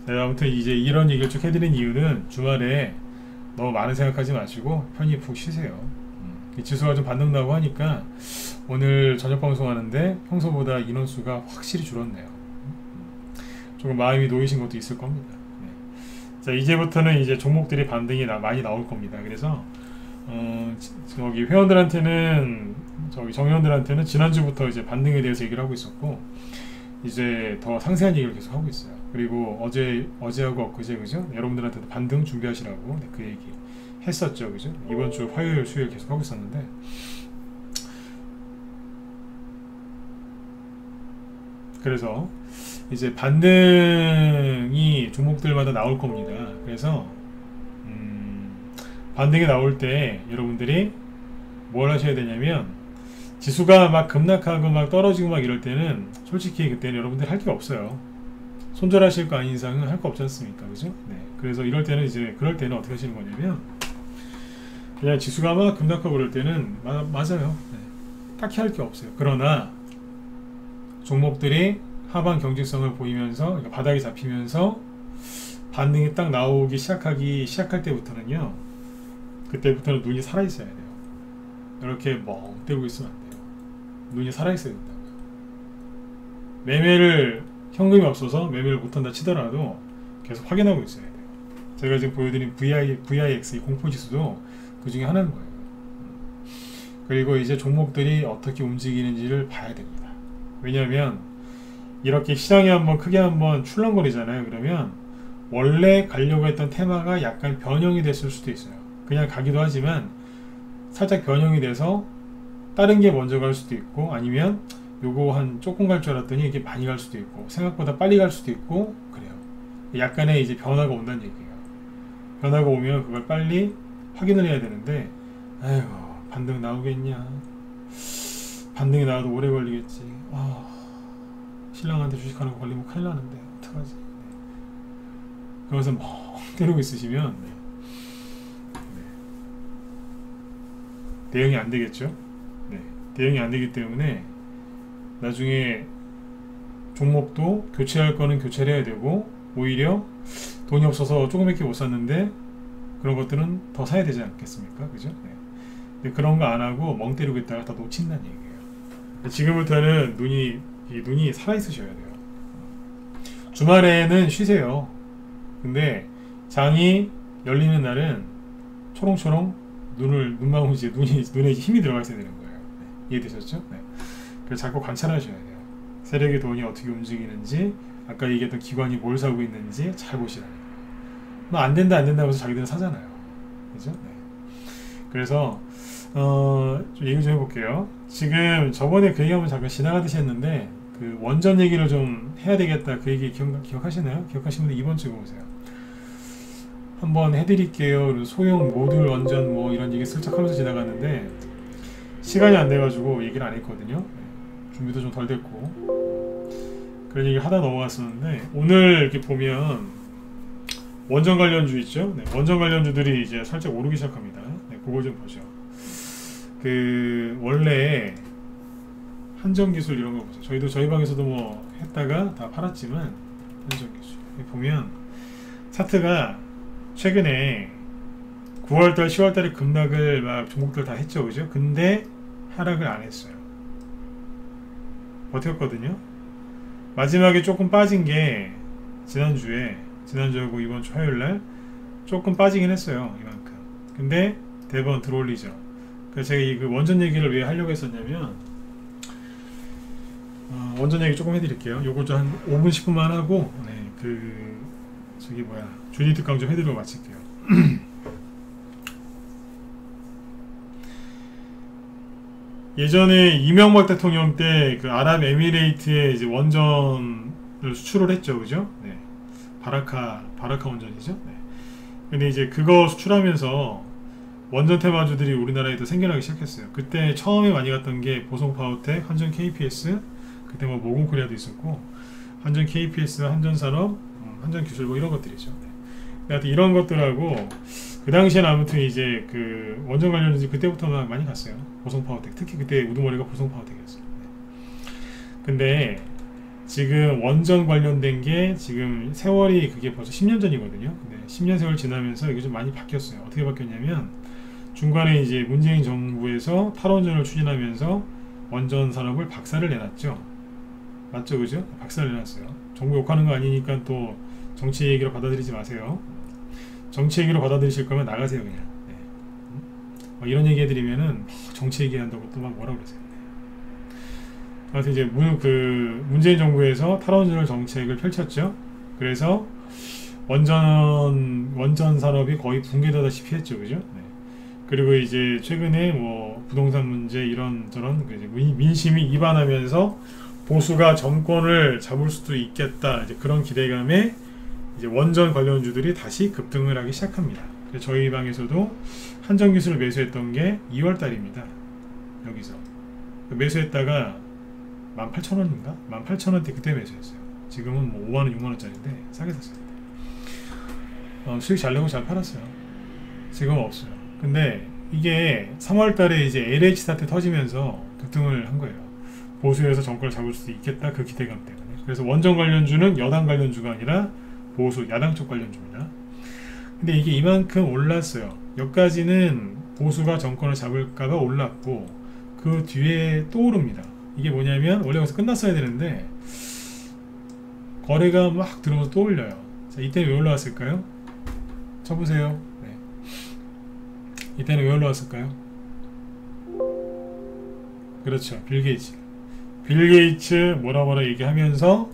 네, 아무튼 이제 이런 얘기를 쭉 해드린 이유는 주말에 너무 많은 생각하지 마시고 편히 푹 쉬세요. 이 지수가 좀 반등 나고 하니까 오늘 저녁 방송하는데 평소보다 인원수가 확실히 줄었네요. 조금 마음이 놓이신 것도 있을 겁니다. 네. 자, 이제부터는 이제 종목들이 반등이 많이 나올 겁니다. 그래서 저기 회원들한테는 정회원들한테는 지난주부터 이제 반등에 대해서 얘기를 하고 있었고 이제 더 상세한 얘기를 계속 하고 있어요. 그리고 어제하고 엊그제 그죠? 여러분들한테도 반등 준비하시라고 그 얘기 했었죠. 그죠? 이번 주 화요일 수요일 계속 하고 있었는데 그래서 이제 반등이 종목들마다 나올 겁니다. 그래서 반등이 나올 때 여러분들이 뭘 하셔야 되냐면 지수가 막 급락하고 막 떨어지고 막 이럴 때는 솔직히 그때는 여러분들 할 게 없어요. 손절하실 거 아닌 이상은 할 거 없지 않습니까? 그죠? 네. 그래서 이럴 때는 이제 그럴 때는 어떻게 하시는 거냐면 그냥 지수가 막 급락하고 그럴 때는 맞아요. 네. 딱히 할 게 없어요. 그러나 종목들이 하방 경직성을 보이면서 그러니까 바닥이 잡히면서 반등이 딱 나오기 시작할 때부터는요. 그때부터는 눈이 살아있어야 돼요. 이렇게 멍 때리고 있으면 안 돼요. 눈이 살아있어야 된다고요. 매매를 현금이 없어서 매매를 못한다 치더라도 계속 확인하고 있어야 돼요. 제가 지금 보여드린 VIX 공포지수도 그 중에 하나인 거예요. 그리고 이제 종목들이 어떻게 움직이는지를 봐야 됩니다. 왜냐하면 이렇게 시장이 한번 크게 한번 출렁거리잖아요. 그러면 원래 가려고 했던 테마가 약간 변형이 됐을 수도 있어요. 그냥 가기도 하지만 살짝 변형이 돼서 다른 게 먼저 갈 수도 있고 아니면 요거 한 조금 갈 줄 알았더니 이게 많이 갈 수도 있고 생각보다 빨리 갈 수도 있고 그래요. 약간의 이제 변화가 온다는 얘기예요. 변화가 오면 그걸 빨리 확인을 해야 되는데 아이고 반등 나오겠냐, 반등이 나와도 오래 걸리겠지, 신랑한테 주식하는 거 걸리면 큰일 나는데 어떡하지. 그래서 멍 때리고 있으시면 대응이 안 되겠죠. 네. 대응이 안 되기 때문에 나중에 종목도 교체할 거는 교체를 해야 되고, 오히려 돈이 없어서 조금밖에 못 샀는데 그런 것들은 더 사야 되지 않겠습니까? 그죠? 네. 근데 그런 거 안 하고 멍 때리고 있다가 다 놓친다는 얘기예요. 지금부터는 눈이 살아있으셔야 돼요. 주말에는 쉬세요. 근데 장이 열리는 날은 초롱초롱 눈망울 이제 눈에 힘이 들어가 있어야 되는 거예요. 네. 이해되셨죠? 네. 그래서 자꾸 관찰하셔야 돼요. 세력의 돈이 어떻게 움직이는지, 아까 얘기했던 기관이 뭘 사고 있는지 잘 보시라는 거예요. 뭐 안 된다 해서 자기들은 사잖아요. 그죠? 네. 그래서 좀 얘기 좀 해볼게요. 지금 저번에 그 얘기하면 잠깐 지나가듯이 했는데, 그 원전 얘기를 좀 해야 되겠다, 그 얘기 기억하시나요? 기억하시면 이번 주에 보세요. 한번 해드릴게요. 소형 모듈 원전 뭐 이런 얘기 슬쩍 하면서 지나갔는데 시간이 안 돼가지고 얘기를 안 했거든요. 네. 준비도 좀 덜 됐고 그런 얘기 하다 넘어갔었는데, 오늘 이렇게 보면 원전 관련주 있죠? 네. 원전 관련주들이 이제 살짝 오르기 시작합니다. 네. 그거 좀 보죠. 그 원래 한전기술 이런 거 보세요. 저희 방에서도 뭐 했다가 다 팔았지만, 한전기술 보면 차트가 최근에 9월달 10월달에 급락을 막 종목들 다 했죠, 그죠? 근데 하락을 안 했어요. 버텼거든요. 마지막에 조금 빠진 게 지난주하고 이번 주 화요일날 조금 빠지긴 했어요, 이만큼. 근데 대번 들어올리죠. 그래서 제가 이 그 원전 얘기를 왜 하려고 했었냐면, 원전 얘기 조금 해드릴게요. 요거 좀 한 5분 10분만 하고, 네, 주디 특강 좀 해드리고 마칠게요. 예전에 이명박 대통령 때 그 아랍에미레이트에 이제 원전을 수출을 했죠, 그죠? 네. 바라카 원전이죠. 네. 근데 이제 그거 수출하면서 원전 테마주들이 우리나라에도 생겨나기 시작했어요. 그때 처음에 많이 갔던 게 보성파워텍, 한전 KPS, 그때 뭐 모건코리아도 있었고, 한전 KPS, 한전산업, 한전기술 뭐 이런 것들이죠. 네. 하여튼 이런 것들하고 그 당시에는 아무튼 이제 그 원전 관련주들이 그때부터 많이 갔어요. 보성파워텍, 특히 그때 우두머리가 보성파워텍이었어요. 네. 근데 지금 원전 관련된 게 지금 세월이 그게 벌써 10년 전이거든요. 근데 10년 세월 지나면서 이게 좀 많이 바뀌었어요. 어떻게 바뀌었냐면, 중간에 이제 문재인 정부에서 탈원전을 추진하면서 원전 산업을 박살을 내놨죠. 맞죠, 그죠? 박살을 내놨어요. 정부 욕하는 거 아니니까 또 정치 얘기로 받아들이지 마세요. 정치 얘기로 받아들이실 거면 나가세요, 그냥. 네. 이런 얘기 해드리면은 정치 얘기한다고 또 막 뭐라 그러세요. 아무튼 이제 문재인 정부에서 탈원전 정책을 펼쳤죠. 그래서 원전 산업이 거의 붕괴되다시피 했죠, 그죠? 네. 그리고 이제 최근에 뭐 부동산 문제 이런저런 민심이 이반하면서 보수가 정권을 잡을 수도 있겠다, 이제 그런 기대감에 이제 원전 관련주들이 다시 급등을 하기 시작합니다. 그래서 저희 방에서도 한전기술을 매수했던 게 2월달입니다. 여기서 매수했다가 18,000원인가? 18,000원대 그때 매수했어요. 지금은 뭐 5만원, 6만원짜리인데 싸게 샀어요. 수익 잘 내고 잘 팔았어요. 지금은 없어요. 근데 이게 3월달에 이제 LH 사태 터지면서 급등을 한 거예요. 보수에서 정권을 잡을 수도 있겠다, 그 기대감 때문에. 그래서 원전 관련주는 여당 관련주가 아니라 보수, 야당 쪽 관련주입니다. 근데 이게 이만큼 올랐어요. 여기까지는 보수가 정권을 잡을까봐 올랐고, 그 뒤에 또 오릅니다. 이게 뭐냐면, 원래 여기서 끝났어야 되는데 거래가 막 들어오면서 또 올려요. 자, 이때는 왜 올라왔을까요? 쳐보세요. 네. 이때는 왜 올라왔을까요? 그렇죠, 빌 게이츠 뭐라 얘기하면서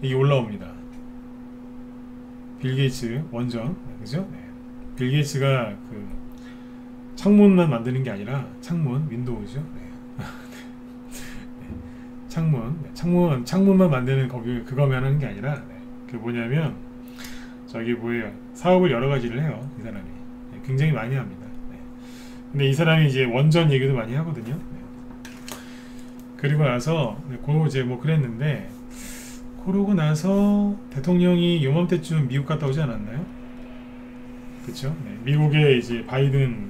이게 올라옵니다. 빌 게이츠 원전, 네, 그죠? 네. 빌 게이츠가 그 창문만 만드는 게 아니라 윈도우죠. 네. 창문만 만드는 그거만 하는 게 아니라, 네. 그 뭐냐면 사업을 여러 가지를 해요, 이 사람이. 네. 굉장히 많이 합니다. 네. 근데 이 사람이 이제 원전 얘기도 많이 하거든요. 네. 그리고 나서 그랬는데, 그러고 나서 대통령이 요맘때쯤 미국 갔다 오지 않았나요? 그쵸? 네. 미국에 이제 바이든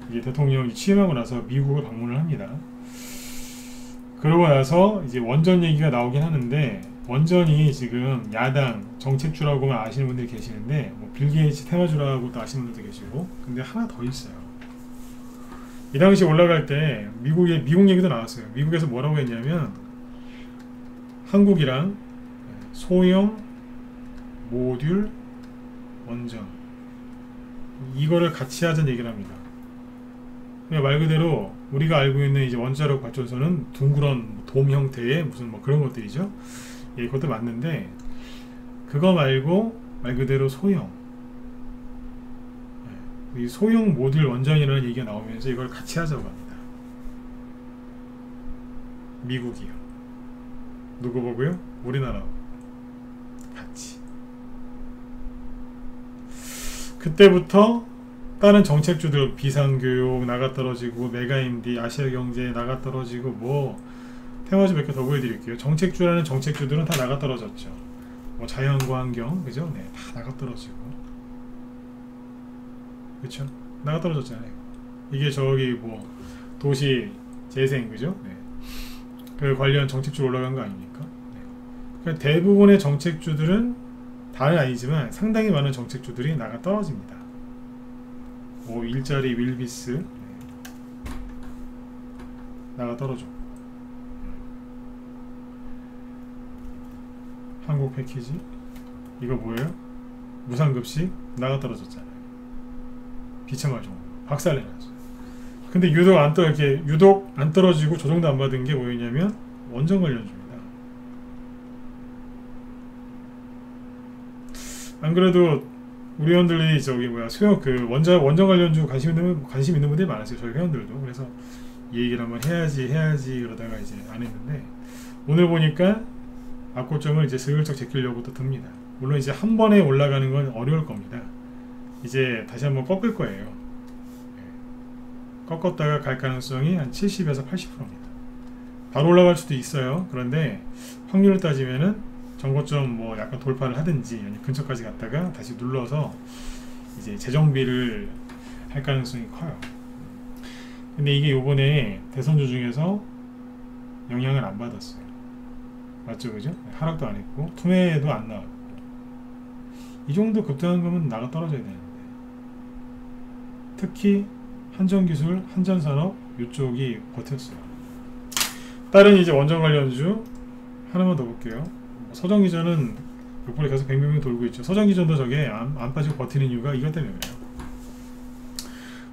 이제 대통령이 취임하고 나서 미국을 방문을 합니다. 그러고 나서 이제 원전 얘기가 나오긴 하는데, 원전이 지금 야당 정책주라고만 아시는 분들이 계시는데, 뭐 빌 게이츠 테마주라고도 아시는 분들도 계시고, 근데 하나 더 있어요. 이 당시 올라갈 때 미국 얘기도 나왔어요. 미국에서 뭐라고 했냐면, 한국이랑 소형 모듈 원전 이거를 같이 하자는 얘기를 합니다. 말 그대로 우리가 알고 있는 이제 원자력 발전소는 둥그런 돔 형태의 무슨 뭐 그런 것들이죠. 예, 그것도 맞는데, 그거 말고 말 그대로 소형, 이 소형 모듈 원전이라는 얘기가 나오면서 이걸 같이 하자고 합니다. 미국이요. 누구 보고요? 우리나라 같이. 그때부터 다른 정책주들, 비상교육 나가떨어지고, 메가임디, 아시아경제 나가떨어지고, 뭐 테마주 몇 개 더 보여드릴게요. 정책주라는 정책주들은 다 나가떨어졌죠. 뭐 자연과 환경, 그죠? 네, 다 나가떨어지고, 그쵸? 나가떨어졌잖아요. 이게 저기 뭐 도시 재생, 그죠? 네. 그 관련 정책주 올라간 거 아닙니까? 네. 그러니까 대부분의 정책주들은 다는 아니지만 상당히 많은 정책주들이 나가떨어집니다. 뭐 일자리, 윌비스, 네. 나가떨어져. 한국 패키지, 이거 뭐예요? 무상급식 나가떨어졌잖아요. 비참할 정도. 박살내놨어요. 근데 유독 안 떨어지고 조정도 안 받은 게 뭐였냐면 원전 관련주입니다. 안 그래도 우리 회원들이 저기 뭐야 소형 그 원전 관련주 관심 있는 분들이 많았어요. 저희 회원들도. 그래서 이 얘기를 한번 해야지 그러다가 이제 안 했는데, 오늘 보니까 악고점을 이제 슬쩍 제끼려고 또 듭니다. 물론 이제 한 번에 올라가는 건 어려울 겁니다. 이제 다시 한번 꺾을 거예요. 꺾었다가 갈 가능성이 한 70에서 80%입니다. 바로 올라갈 수도 있어요. 그런데 확률을 따지면은 정고점 뭐 약간 돌파를 하든지 아니면 근처까지 갔다가 다시 눌러서 이제 재정비를 할 가능성이 커요. 근데 이게 요번에 대선주 중에서 영향을 안 받았어요. 맞죠, 그죠? 하락도 안 했고 투매도 안 나왔고, 이 정도 급등한 거면 나가 떨어져야 되는데, 특히 한전기술, 한전산업 이쪽이 버텼어요. 다른 이제 원전 관련주 하나만 더 볼게요. 서정기전은 요번에 계속 뱅뱅뱅 돌고 있죠. 서정기전도 저게 안 빠지고 버티는 이유가 이것 때문에 그래요.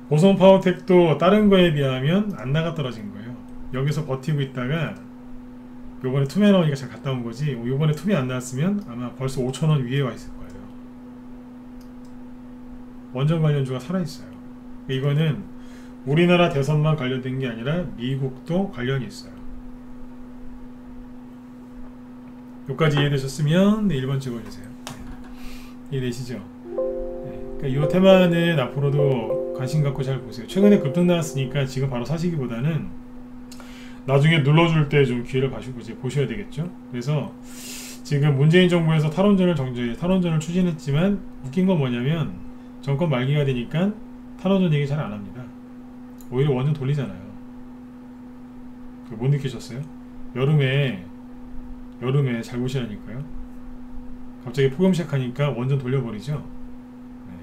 보성파워텍도 다른 거에 비하면 안 나가 떨어진 거예요. 여기서 버티고 있다가 요번에 투매 나오니까 잘 갔다 온 거지, 요번에 투매 안 나왔으면 아마 벌써 5,000원 위에 와 있을 거예요. 원전 관련주가 살아있어요. 이거는 우리나라 대선만 관련된 게 아니라 미국도 관련이 있어요. 여기까지 이해되셨으면 네, 1번 찍어주세요. 네. 이해되시죠? 네. 그러니까 이 테마는 앞으로도 관심 갖고 잘 보세요. 최근에 급등 나왔으니까 지금 바로 사시기보다는 나중에 눌러줄 때 좀 기회를 가지고 이제 보셔야 되겠죠. 그래서 지금 문재인 정부에서 탈원전을 추진했지만 웃긴 건 뭐냐면 정권 말기가 되니까 탈원전 얘기 잘 안 합니다. 오히려 원전 돌리잖아요. 못 느끼셨어요? 여름에 잘 보시라니까요. 갑자기 폭염 시작하니까 원전 돌려버리죠. 네.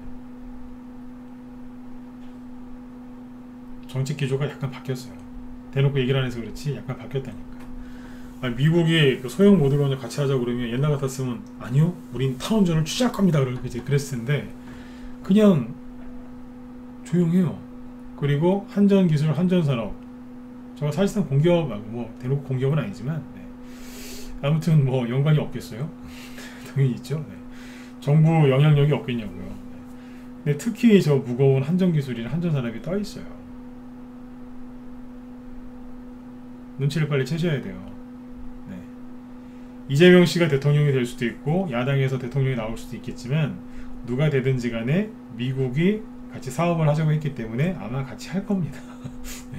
정책 기조가 약간 바뀌었어요. 대놓고 얘기를 안 해서 그렇지 약간 바뀌었다니까. 미국이 그 소형 모듈 원전 같이 하자고 그러면 옛날 같았으면 아니요, 우린 탈원전을 추진할 겁니다. 그랬을 텐데 그냥 조용해요. 그리고 한전기술, 한전산업, 저거 사실상 공기업, 뭐 대놓고 공기업은 아니지만, 네. 아무튼 뭐 연관이 없겠어요? 당연히 있죠. 네. 정부 영향력이 없겠냐고요. 네. 근데 특히 저 무거운 한전기술이나 한전산업이 떠 있어요. 눈치를 빨리 채셔야 돼요. 네. 이재명 씨가 대통령이 될 수도 있고 야당에서 대통령이 나올 수도 있겠지만 누가 되든지 간에 미국이 같이 사업을 하자고 했기 때문에 아마 같이 할 겁니다. 네.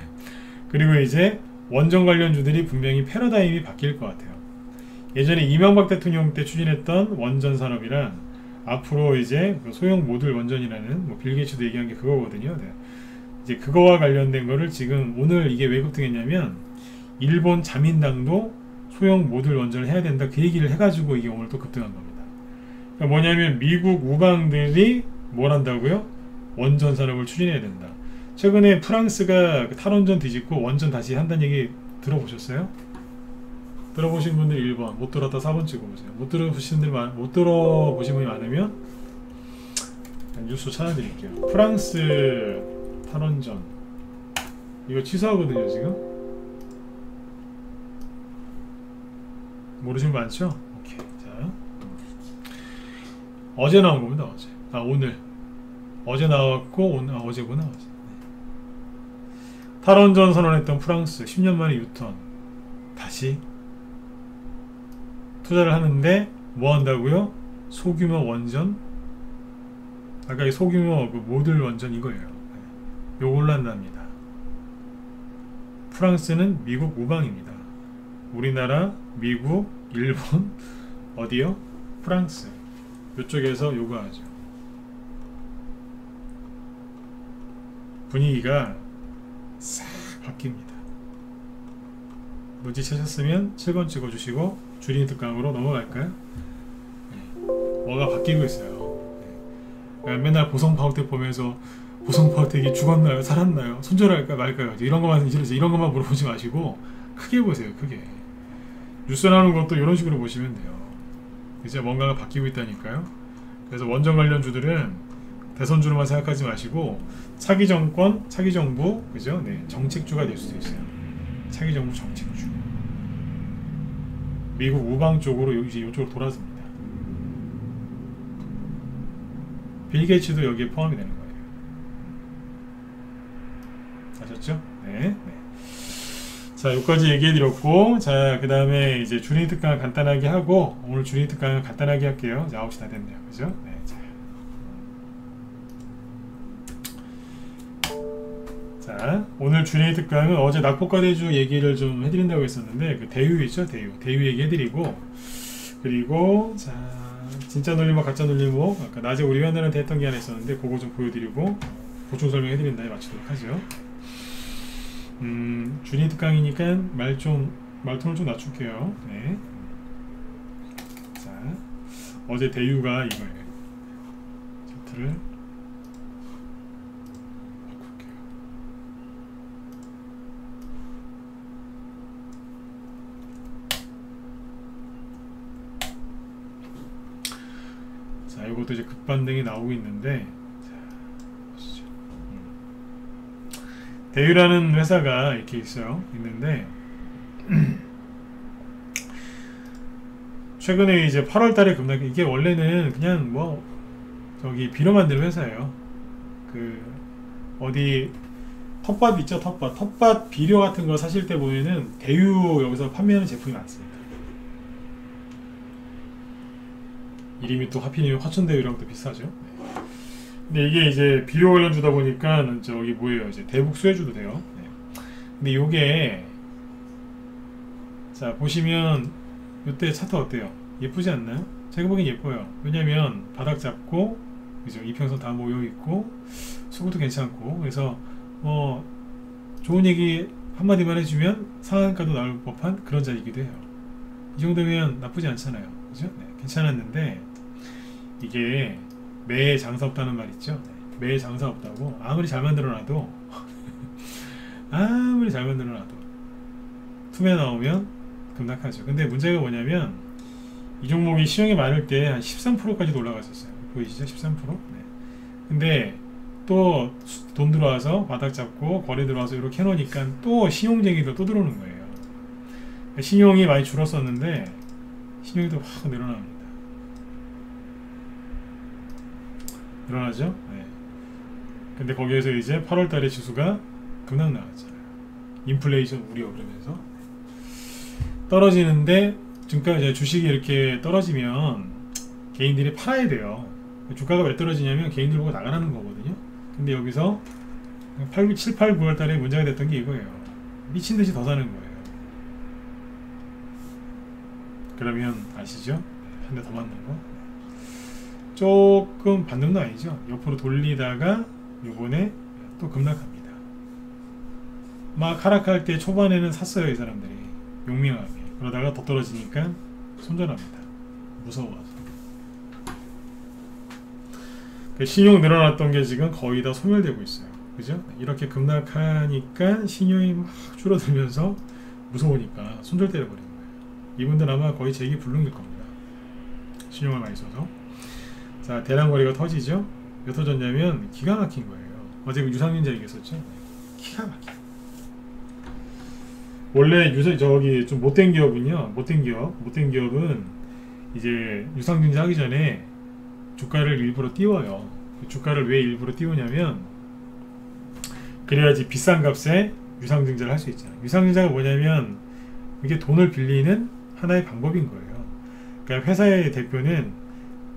그리고 이제 원전 관련주들이 분명히 패러다임이 바뀔 것 같아요. 예전에 이명박 대통령 때 추진했던 원전 산업이랑 앞으로 이제 그 소형 모듈 원전이라는 뭐 빌 게이츠도 얘기한 게 그거거든요. 네. 이제 그거와 관련된 거를 지금 오늘 이게 왜 급등했냐면 일본 자민당도 소형 모듈 원전을 해야 된다. 그 얘기를 해가지고 이게 오늘 또 급등한 겁니다. 그러니까 뭐냐면 미국 우방들이 뭘 한다고요? 원전 산업을 추진해야 된다. 최근에 프랑스가 탈원전 뒤집고 원전 다시 한다는 얘기 들어보셨어요? 들어보신 분들 1번, 못 들었다 4번 찍어보세요. 못 들어보신 분이 많으면 뉴스 찾아드릴게요. 프랑스 탈원전 이거 취소하거든요 지금. 모르시는 분 많죠? 오케이. 자, 어제 나온 겁니다. 어제. 오늘. 어제 나왔고 오늘 어제구나. 어제. 탈원전 선언했던 프랑스 10년 만에 유턴. 다시 투자를 하는데 뭐 한다고요? 소규모 원전. 아까 이 소규모 그 모듈 원전 이거예요. 요걸로 한답니다. 프랑스는 미국 우방입니다. 우리나라, 미국, 일본, 어디요? 프랑스. 이쪽에서 요구하죠. 분위기가 싹 바뀝니다. 눈치채셨으면 7번 찍어주시고 주린 특강으로 넘어갈까요? 네. 뭐가 바뀌고 있어요. 네. 맨날 보성파워텍 보면서 보성파워텍이 죽었나요? 살았나요? 손절할까 말까요? 이런 것만 물어보지 마시고 크게 보세요. 크게. 뉴스 나오는 것도 이런 식으로 보시면 돼요. 이제 뭔가가 바뀌고 있다니까요. 그래서 원전 관련주들은 대선주로만 생각하지 마시고 차기 정권, 차기 정부, 그죠? 네, 정책주가 될 수도 있어요. 차기 정부 정책주. 미국 우방 쪽으로 이제 이쪽으로 돌아섭니다. 빌 게이츠도 여기에 포함이 되는 거예요. 아셨죠? 네. 네. 자, 여기까지 얘기해드렸고, 자, 그 다음에 이제 주린 특강 간단하게 하고, 오늘 주린 특강은 간단하게 할게요. 이제 9시 다 됐네요. 그죠? 네, 자, 오늘 주린 특강은 어제 낙폭과대주 얘기를 좀 해드린다고 했었는데, 그 대유 있죠? 대유 얘기 해드리고, 그리고, 자, 진짜 놀림목, 가짜 놀림목, 아까 낮에 우리 회원들한테 했던 게 하나 있었는데, 그거 좀 보여드리고, 보충 설명해드린다에 맞추도록 하죠. 주린 특강이니까 말톤을 좀 낮출게요. 네. 자, 어제 대유가 이거예요. 차트를 바꿀게요. 자, 이것도 이제 급반등이 나오고 있는데, 대유라는 회사가 이렇게 있는데 최근에 이제 8월달에 급락이, 이게 원래는 그냥 뭐 저기 비료 만드는 회사예요. 그 어디 텃밭 있죠? 텃밭 비료 같은 거 사실 때 보면은 대유 여기서 판매하는 제품이 많습니다. 이름이 또 하필이면 화천대유랑 또 비슷하죠. 근데 이게 이제 비료 관련주다 보니까 저기 뭐예요? 이제 대북 수혜주도 돼요. 네. 근데 요게 자 보시면 요때 차트 어때요? 예쁘지 않나요? 제가 보기엔 예뻐요. 왜냐면 바닥 잡고 그죠? 이평선 다 모여 있고 수급도 괜찮고 그래서 뭐 좋은 얘기 한마디만 해주면 상한가도 나올 법한 그런 자리이기도 해요. 이 정도면 나쁘지 않잖아요. 그죠? 네, 괜찮았는데 이게 매해 장사 없다는 말 있죠. 매해 장사 없다고 아무리 잘 만들어놔도 투매 나오면 급락하죠. 근데 문제가 뭐냐면 이 종목이 시용이 많을 때 한 13%까지도 올라갔었어요. 보이시죠? 13%? 네. 근데 또 돈 들어와서 바닥 잡고 거래 들어와서 이렇게 해놓으니까 또 신용쟁이도 또 들어오는 거예요. 신용이 많이 줄었었는데 신용이 또 확 늘어납니다. 늘어나죠? 네. 근데 거기에서 이제 8월달에 지수가 급락 나왔잖아요. 인플레이션 우려 그러면서 떨어지는데 그러니까 주식이 이렇게 떨어지면 개인들이 팔아야 돼요. 주가가 왜 떨어지냐면 개인들 보고 나가라는 거거든요. 근데 여기서 7, 8, 9월 달에 문제가 됐던 게 이거예요. 미친 듯이 더 사는 거예요. 그러면 아시죠? 한 대 더 맞는 거. 조금 반등도 아니죠. 옆으로 돌리다가 요번에 또 급락합니다. 막 하락할 때 초반에는 샀어요 이 사람들이 용맹하게. 그러다가 더 떨어지니까 손절합니다. 무서워서. 신용 늘어났던 게 지금 거의 다 소멸되고 있어요. 그죠? 이렇게 급락하니까 신용이 막 줄어들면서 무서우니까 손절 때려버리는 거예요. 이분들 아마 거의 재기 불능일 겁니다. 신용을 많이 써서. 자, 대량거래가 터지죠? 왜 터졌냐면 기가 막힌 거예요. 어제 유상윤자 얘기했었죠? 기가 막혀. 원래 저기 좀 못된 기업은요, 못된 기업은 이제 유상증자 하기 전에 주가를 일부러 띄워요. 주가를 왜 일부러 띄우냐면 그래야지 비싼 값에 유상증자를 할 수 있잖아요. 유상증자가 뭐냐면 이게 돈을 빌리는 하나의 방법인 거예요. 그러니까 회사의 대표는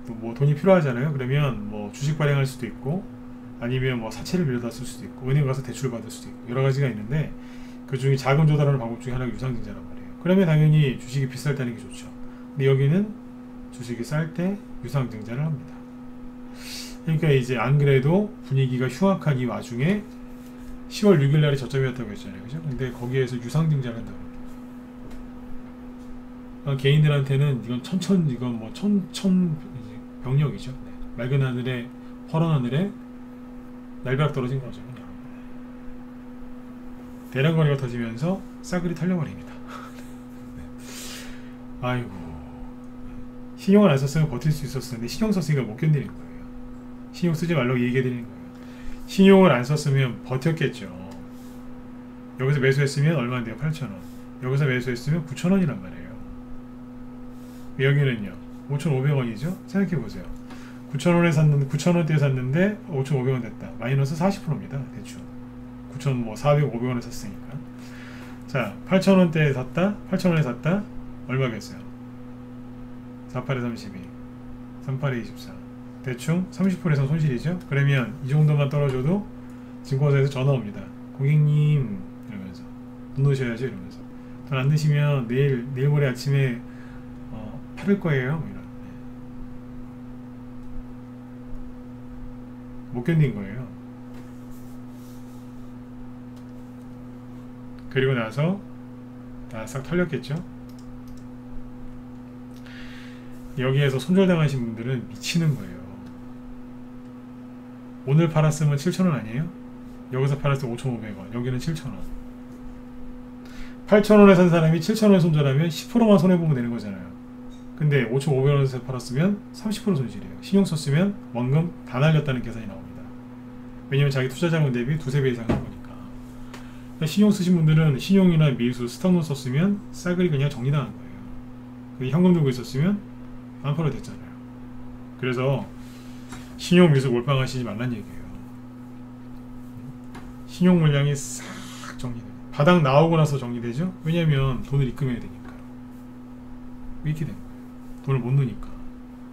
뭐 돈이 필요하잖아요. 그러면 뭐 주식 발행할 수도 있고 아니면 뭐 사채를 빌려다 쓸 수도 있고 은행 가서 대출 받을 수도 있고 여러 가지가 있는데 그 중에 자금 조달하는 방법 중에 하나가 유상증자란 말이에요. 그러면 당연히 주식이 비쌀 때 하는 게 좋죠. 근데 여기는 주식이 쌀 때 유상증자를 합니다. 그러니까 이제 안 그래도 분위기가 흉악한 이 와중에 10월 6일 날이 저점이었다고 했잖아요. 그죠? 근데 거기에서 유상증자를 한다고 합니다. 개인들한테는 이건 이건 뭐 병력이죠. 네. 맑은 하늘에, 허런 하늘에 날벼락 떨어진 거죠. 그냥. 대량거래가 터지면서 싸그리 털려버립니다. 네. 아이고. 신용을 안 썼으면 버틸 수 있었는데 신용 썼으니까 못 견디는 거예요. 신용 쓰지 말라고 얘기해드리는 거예요. 신용을 안 썼으면 버텼겠죠. 여기서 매수했으면 얼마인데요? 8,000원. 여기서 매수했으면 9,000원이란 말이에요. 여기는요 5,500원이죠. 생각해보세요. 9,000원대에 샀는데 5,500원 됐다. 마이너스 40%입니다. 대충 9,400, 500원에 샀으니까. 자, 8,000원대에 샀다. 8,000원에 샀다. 얼마겠어요? 48에 32, 38에 24. 대충 30% 이상 손실이죠. 그러면 이 정도만 떨어져도 증권사에서 전화 옵니다. 고객님 이러면서 돈 넣으셔야죠 이러면서. 돈 안 넣으시면 내일 모레 아침에 팔을 거예요. 뭐 이런. 못 견딘 거예요. 그리고 나서 다 싹 털렸겠죠. 여기에서 손절당하신 분들은 미치는 거예요. 오늘 팔았으면 7,000원 아니에요? 여기서 팔았으면 5,500원. 여기는 7,000원. 8,000원에 산 사람이 7,000원 손절하면 10%만 손해보면 되는 거잖아요. 근데 5,500원에서 팔았으면 30% 손실이에요. 신용 썼으면 원금 다 날렸다는 계산이 나옵니다. 왜냐면 자기 투자자금 대비 두세 배 이상 한 거니까. 그러니까 신용 쓰신 분들은 신용이나 미수, 스탁론 썼으면 싸그리 그냥 정리당한 거예요. 현금 들고 있었으면 안 팔아도 됐잖아요. 그래서 신용 미수 몰빵하시지 말란 얘기예요. 신용 물량이 싹 정리돼요. 바닥 나오고 나서 정리되죠. 왜냐면 돈을 입금해야 되니까. 이렇게 된 거예요. 돈을 못 넣으니까.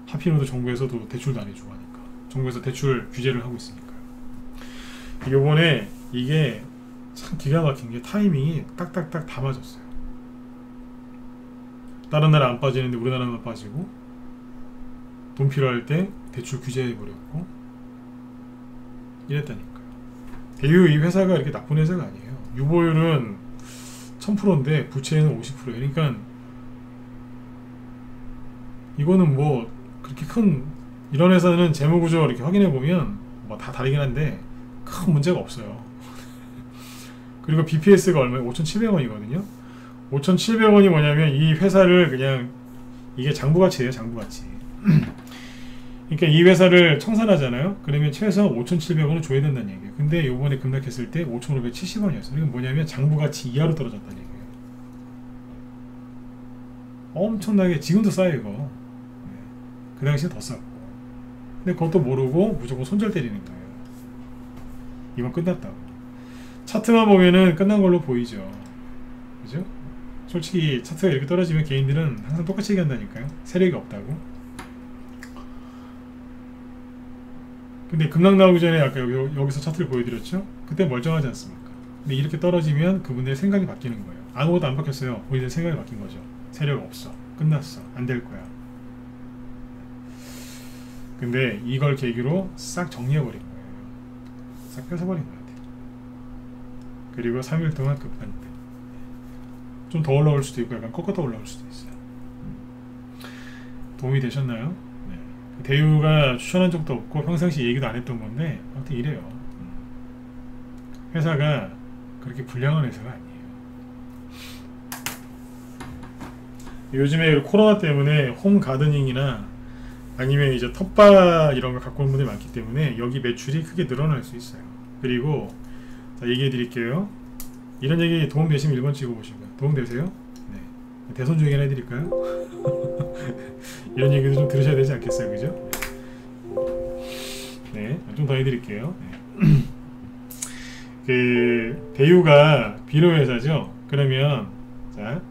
하필이면 정부에서도 대출도 안 해주고 하니까. 정부에서 대출 규제를 하고 있으니까요. 요번에 이게 참 기가 막힌 게 타이밍이 딱딱딱 다 맞았어요. 다른 나라 안 빠지는데 우리나라만 빠지고, 돈 필요할 때 대출 규제해버렸고, 이랬다니까요. 대유 이 회사가 이렇게 나쁜 회사가 아니에요. 유보율은 1000%인데 부채는 50%예요. 그러니까 이거는 뭐 그렇게 큰, 이런 회사는 재무구조 이렇게 확인해보면 뭐 다 다르긴 한데 큰 문제가 없어요. 그리고 BPS가 얼마예요? 5,700원이거든요. 5,700원이 뭐냐면 이 회사를 그냥, 이게 장부가치예요. 장부가치. 그러니까 이 회사를 청산하잖아요. 그러면 최소 5,700원을 줘야 된다는 얘기예요. 근데 요번에 급락했을 때 5,570원이었어요. 이건 뭐냐면 장부가치 이하로 떨어졌다는 얘기예요. 엄청나게 지금도 싸요 이거. 그 당시에 더 쌌고. 근데 그것도 모르고 무조건 손절 때리는 거예요. 이건 끝났다고. 차트만 보면은 끝난 걸로 보이죠. 그죠? 솔직히 차트가 이렇게 떨어지면 개인들은 항상 똑같이 얘기한다니까요. 세력이 없다고. 근데 급락 나오기 전에 아까 여기서 차트를 보여드렸죠? 그때 멀쩡하지 않습니까? 근데 이렇게 떨어지면 그분들의 생각이 바뀌는 거예요. 아무것도 안 바뀌었어요. 본인의 생각이 바뀐 거죠. 세력 없어. 끝났어. 안 될 거야. 근데 이걸 계기로 싹 정리해버린 거예요. 싹 뺏어버린 것 같아요. 그리고 3일 동안 급반등. 좀 더 올라올 수도 있고 약간 꺾었다 올라올 수도 있어요. 도움이 되셨나요? 네. 대유가 추천한 적도 없고 평상시 얘기도 안 했던 건데 아무튼 이래요. 회사가 그렇게 불량한 회사가 아니에요. 요즘에 코로나 때문에 홈 가드닝이나 아니면 이제 텃밭 이런 거 갖고 온 분들이 많기 때문에 여기 매출이 크게 늘어날 수 있어요. 그리고 자, 얘기해 드릴게요. 이런 얘기 도움 되시면 1번 찍어보시고요. 도움 되세요? 네. 대손 중에 하나 해드릴까요? 이런 얘기도 좀 들으셔야 되지 않겠어요? 그죠? 네. 좀 더 해드릴게요. 네. 그 대유가 비료회사죠. 그러면 자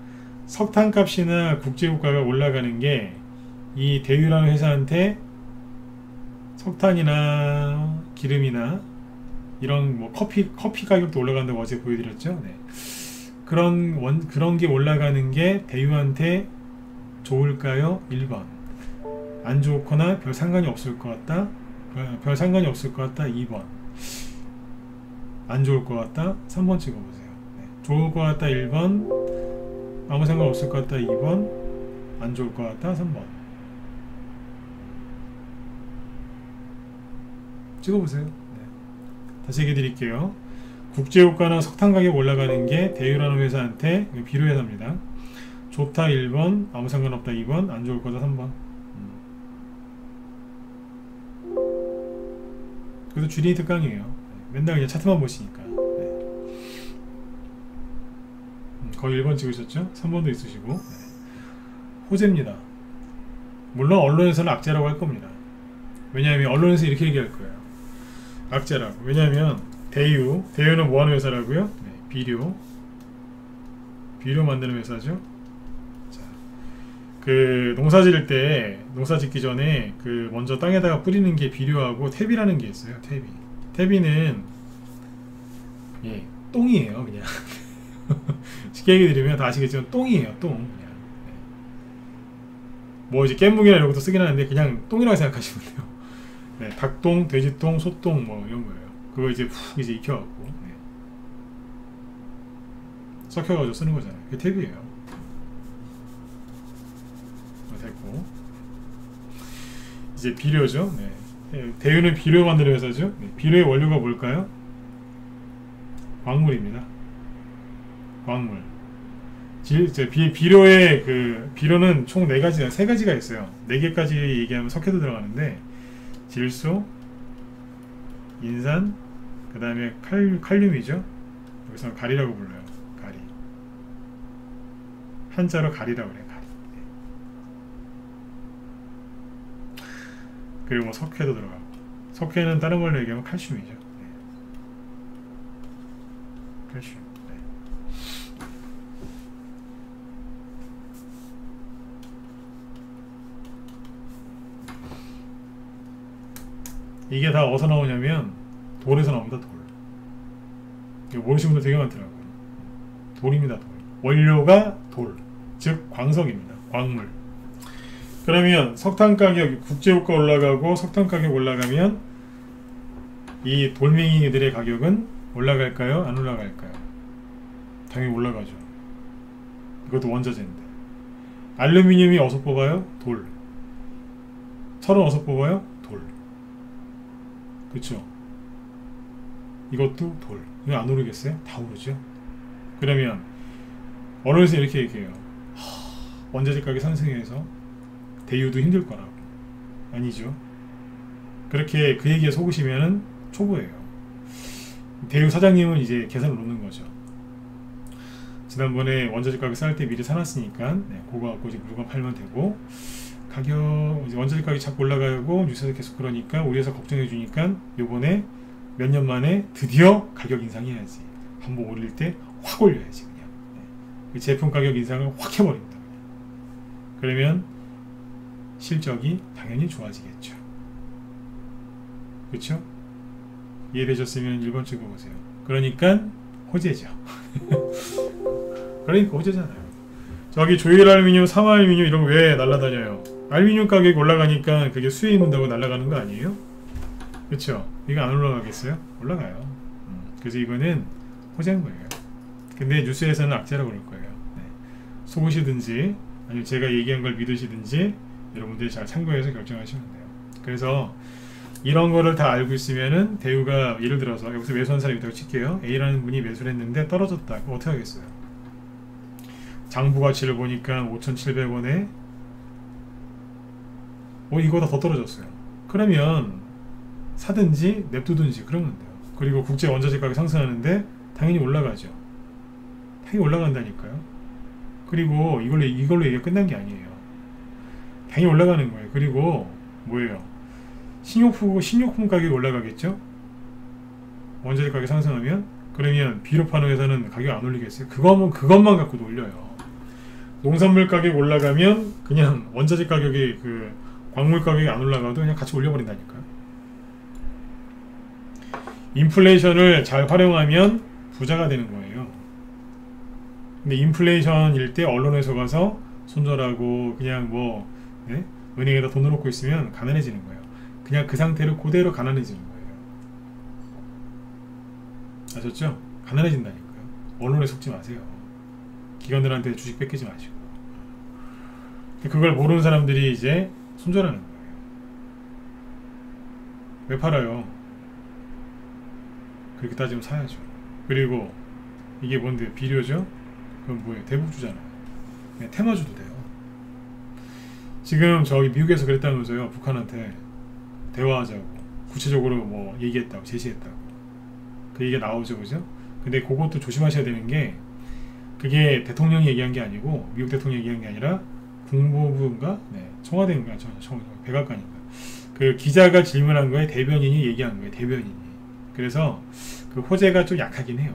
석탄값이나 국제유가가 올라가는 게 이 대유라는 회사한테 석탄이나 기름이나 이런 뭐 커피 가격도 올라간다고 어제 보여드렸죠. 네. 그런 게 올라가는 게 대유한테 좋을까요? 1번. 안 좋거나 별 상관이 없을 것 같다. 별 상관이 없을 것 같다. 2번. 안 좋을 것 같다. 3번 찍어보세요. 네. 좋을 것 같다. 1번. 아무 상관 없을 것 같다. 2번. 안 좋을 것 같다. 3번. 찍어보세요. 네. 다시 얘기해 드릴게요. 국제유가나 석탄 가격 올라가는 게 대유라는 회사한테 비료회사입니다. 좋다 1번, 아무 상관없다 2번, 안 좋을 거다 3번. 그래서 주린이 특강이에요. 맨날 그냥 차트만 보시니까. 네. 거의 1번 찍으셨죠? 3번도 있으시고. 네. 호재입니다. 물론 언론에서는 악재라고 할 겁니다. 왜냐하면 언론에서 이렇게 얘기할 거예요. 악재라고. 왜냐하면 대유는 뭐하는 회사라고요? 네, 비료 만드는 회사죠. 자, 그 농사 지을 때 농사 짓기 전에 그 먼저 땅에다가 뿌리는 게 비료하고 퇴비라는 게 있어요. 퇴비는 예 똥이에요. 그냥 쉽게 얘기 드리면 다 아시겠지만 똥이에요. 똥 그냥. 네. 뭐 이제 깻묵이나 이런 것도 쓰긴 하는데 그냥 똥이라고 생각하시면 돼요. 네, 닭똥, 돼지똥, 소똥 뭐 이런 거예요. 그거 이제 푹 이제 익혀갖고 네. 섞여가지고 쓰는 거잖아요. 그게 탭이에요. 됐고 이제 비료죠. 네. 대유는 비료 만드는 회사죠. 네. 비료의 원료가 뭘까요? 광물입니다. 광물. 비료의 비료는 총 3가지가 있어요. 4개까지 얘기하면 석회도 들어가는데 질소, 인산, 그 다음에 칼륨이죠. 여기서 가리라고 불러요. 가리. 한자로 가리라고 그래요. 가리. 네. 그리고 뭐 석회도 들어가고. 석회는 다른 걸로 얘기하면 칼슘이죠. 네. 칼슘. 네. 이게 다 어디서 나오냐면 돌에서 나옵니다. 돌. 모르시는 분들 되게 많더라고요. 돌입니다. 돌. 원료가 돌. 즉 광석입니다. 광물. 그러면 석탄 가격 국제유가 올라가고 석탄 가격 올라가면 이 돌멩이들의 가격은 올라갈까요? 안 올라갈까요? 당연히 올라가죠. 이것도 원자재인데. 알루미늄이 어디서 뽑아요? 돌. 철은 어디서 뽑아요? 돌. 그쵸? 이것도 돌. 이거 안 오르겠어요? 다 오르죠? 그러면 언론에서 이렇게 얘기해요. 원자재 가격 상승해서 대유도 힘들 거라고. 아니죠. 그렇게 그 얘기에 속으시면은 초보예요. 대유 사장님은 이제 계산을 놓는 거죠. 지난번에 원자재 가격 쌀 때 미리 사놨으니까 네, 그거 갖고 이제 물건 팔면 되고 가격 이제 원자재 가격이 자꾸 올라가고 뉴스에서 계속 그러니까 우리 회사 걱정해 주니까 요번에 몇 년 만에 드디어 가격 인상해야지. 한번 올릴 때 확 올려야지 그냥. 네. 그 제품 가격 인상을 확 해버립니다. 그러면 실적이 당연히 좋아지겠죠. 그렇죠? 이해되셨으면 1번 찍어보세요. 그러니까 호재죠. 그러니까 호재잖아요. 저기 조일 알루미늄, 삼화 알루미늄 이런 거 왜 날아다녀요? 알루미늄 가격이 올라가니까 그게 수혜 입는다고 날아가는 거 아니에요? 그렇죠? 이거 안 올라가겠어요? 올라가요. 그래서 이거는 호재인 거예요. 근데 뉴스에서는 악재라고 그럴 거예요. 네. 속으시든지 아니면 제가 얘기한 걸 믿으시든지 여러분들이 잘 참고해서 결정하시면 돼요. 그래서 이런 거를 다 알고 있으면은 대우가 예를 들어서 여기서 매수한 사람이 있다고 칠게요. A라는 분이 매수를 했는데 떨어졌다. 그럼 어떻게 하겠어요? 장부 가치를 보니까 5,700원에 이거보다 더 떨어졌어요. 그러면 사든지 냅두든지 그러면 돼요. 그리고 국제 원자재 가격이 상승하는데 당연히 올라가죠. 당연히 올라간다니까요. 그리고 이걸로 얘기가 끝난 게 아니에요. 당연히 올라가는 거예요. 그리고 뭐예요? 식료품 가격이 올라가겠죠? 원자재 가격이 상승하면? 그러면 비료 파는 회사는 가격 안 올리겠어요? 그것만 갖고도 올려요. 농산물 가격이 올라가면 그냥 원자재 가격이 광물 가격이 안 올라가도 그냥 같이 올려버린다니까요. 인플레이션을 잘 활용하면 부자가 되는 거예요. 근데 인플레이션일 때 언론에 속아서 손절하고 그냥 네? 은행에다 돈을 놓고 있으면 가난해지는 거예요. 그냥 그 상태로 그대로 가난해지는 거예요. 아셨죠? 가난해진다니까요. 언론에 속지 마세요. 기관들한테 주식 뺏기지 마시고. 그걸 모르는 사람들이 이제 손절하는 거예요. 왜 팔아요? 그렇게 따지면 사야죠. 그리고 이게 뭔데? 비료죠? 그건 뭐예요? 대북주잖아요. 그냥 테마주도 돼요. 지금 저기 미국에서 그랬다면서요. 북한한테 대화하자고 구체적으로 얘기했다고 제시했다고 그 얘기가 나오죠. 그죠? 근데 그것도 조심하셔야 되는 게 그게 대통령이 얘기한 게 아니고 미국 대통령이 얘기한 게 아니라 국무부인가? 네, 청와대인가? 백악관인가? 그 기자가 질문한 거에 대변인이 얘기한 거예요. 대변인이. 그래서 그 호재가 좀 약하긴 해요.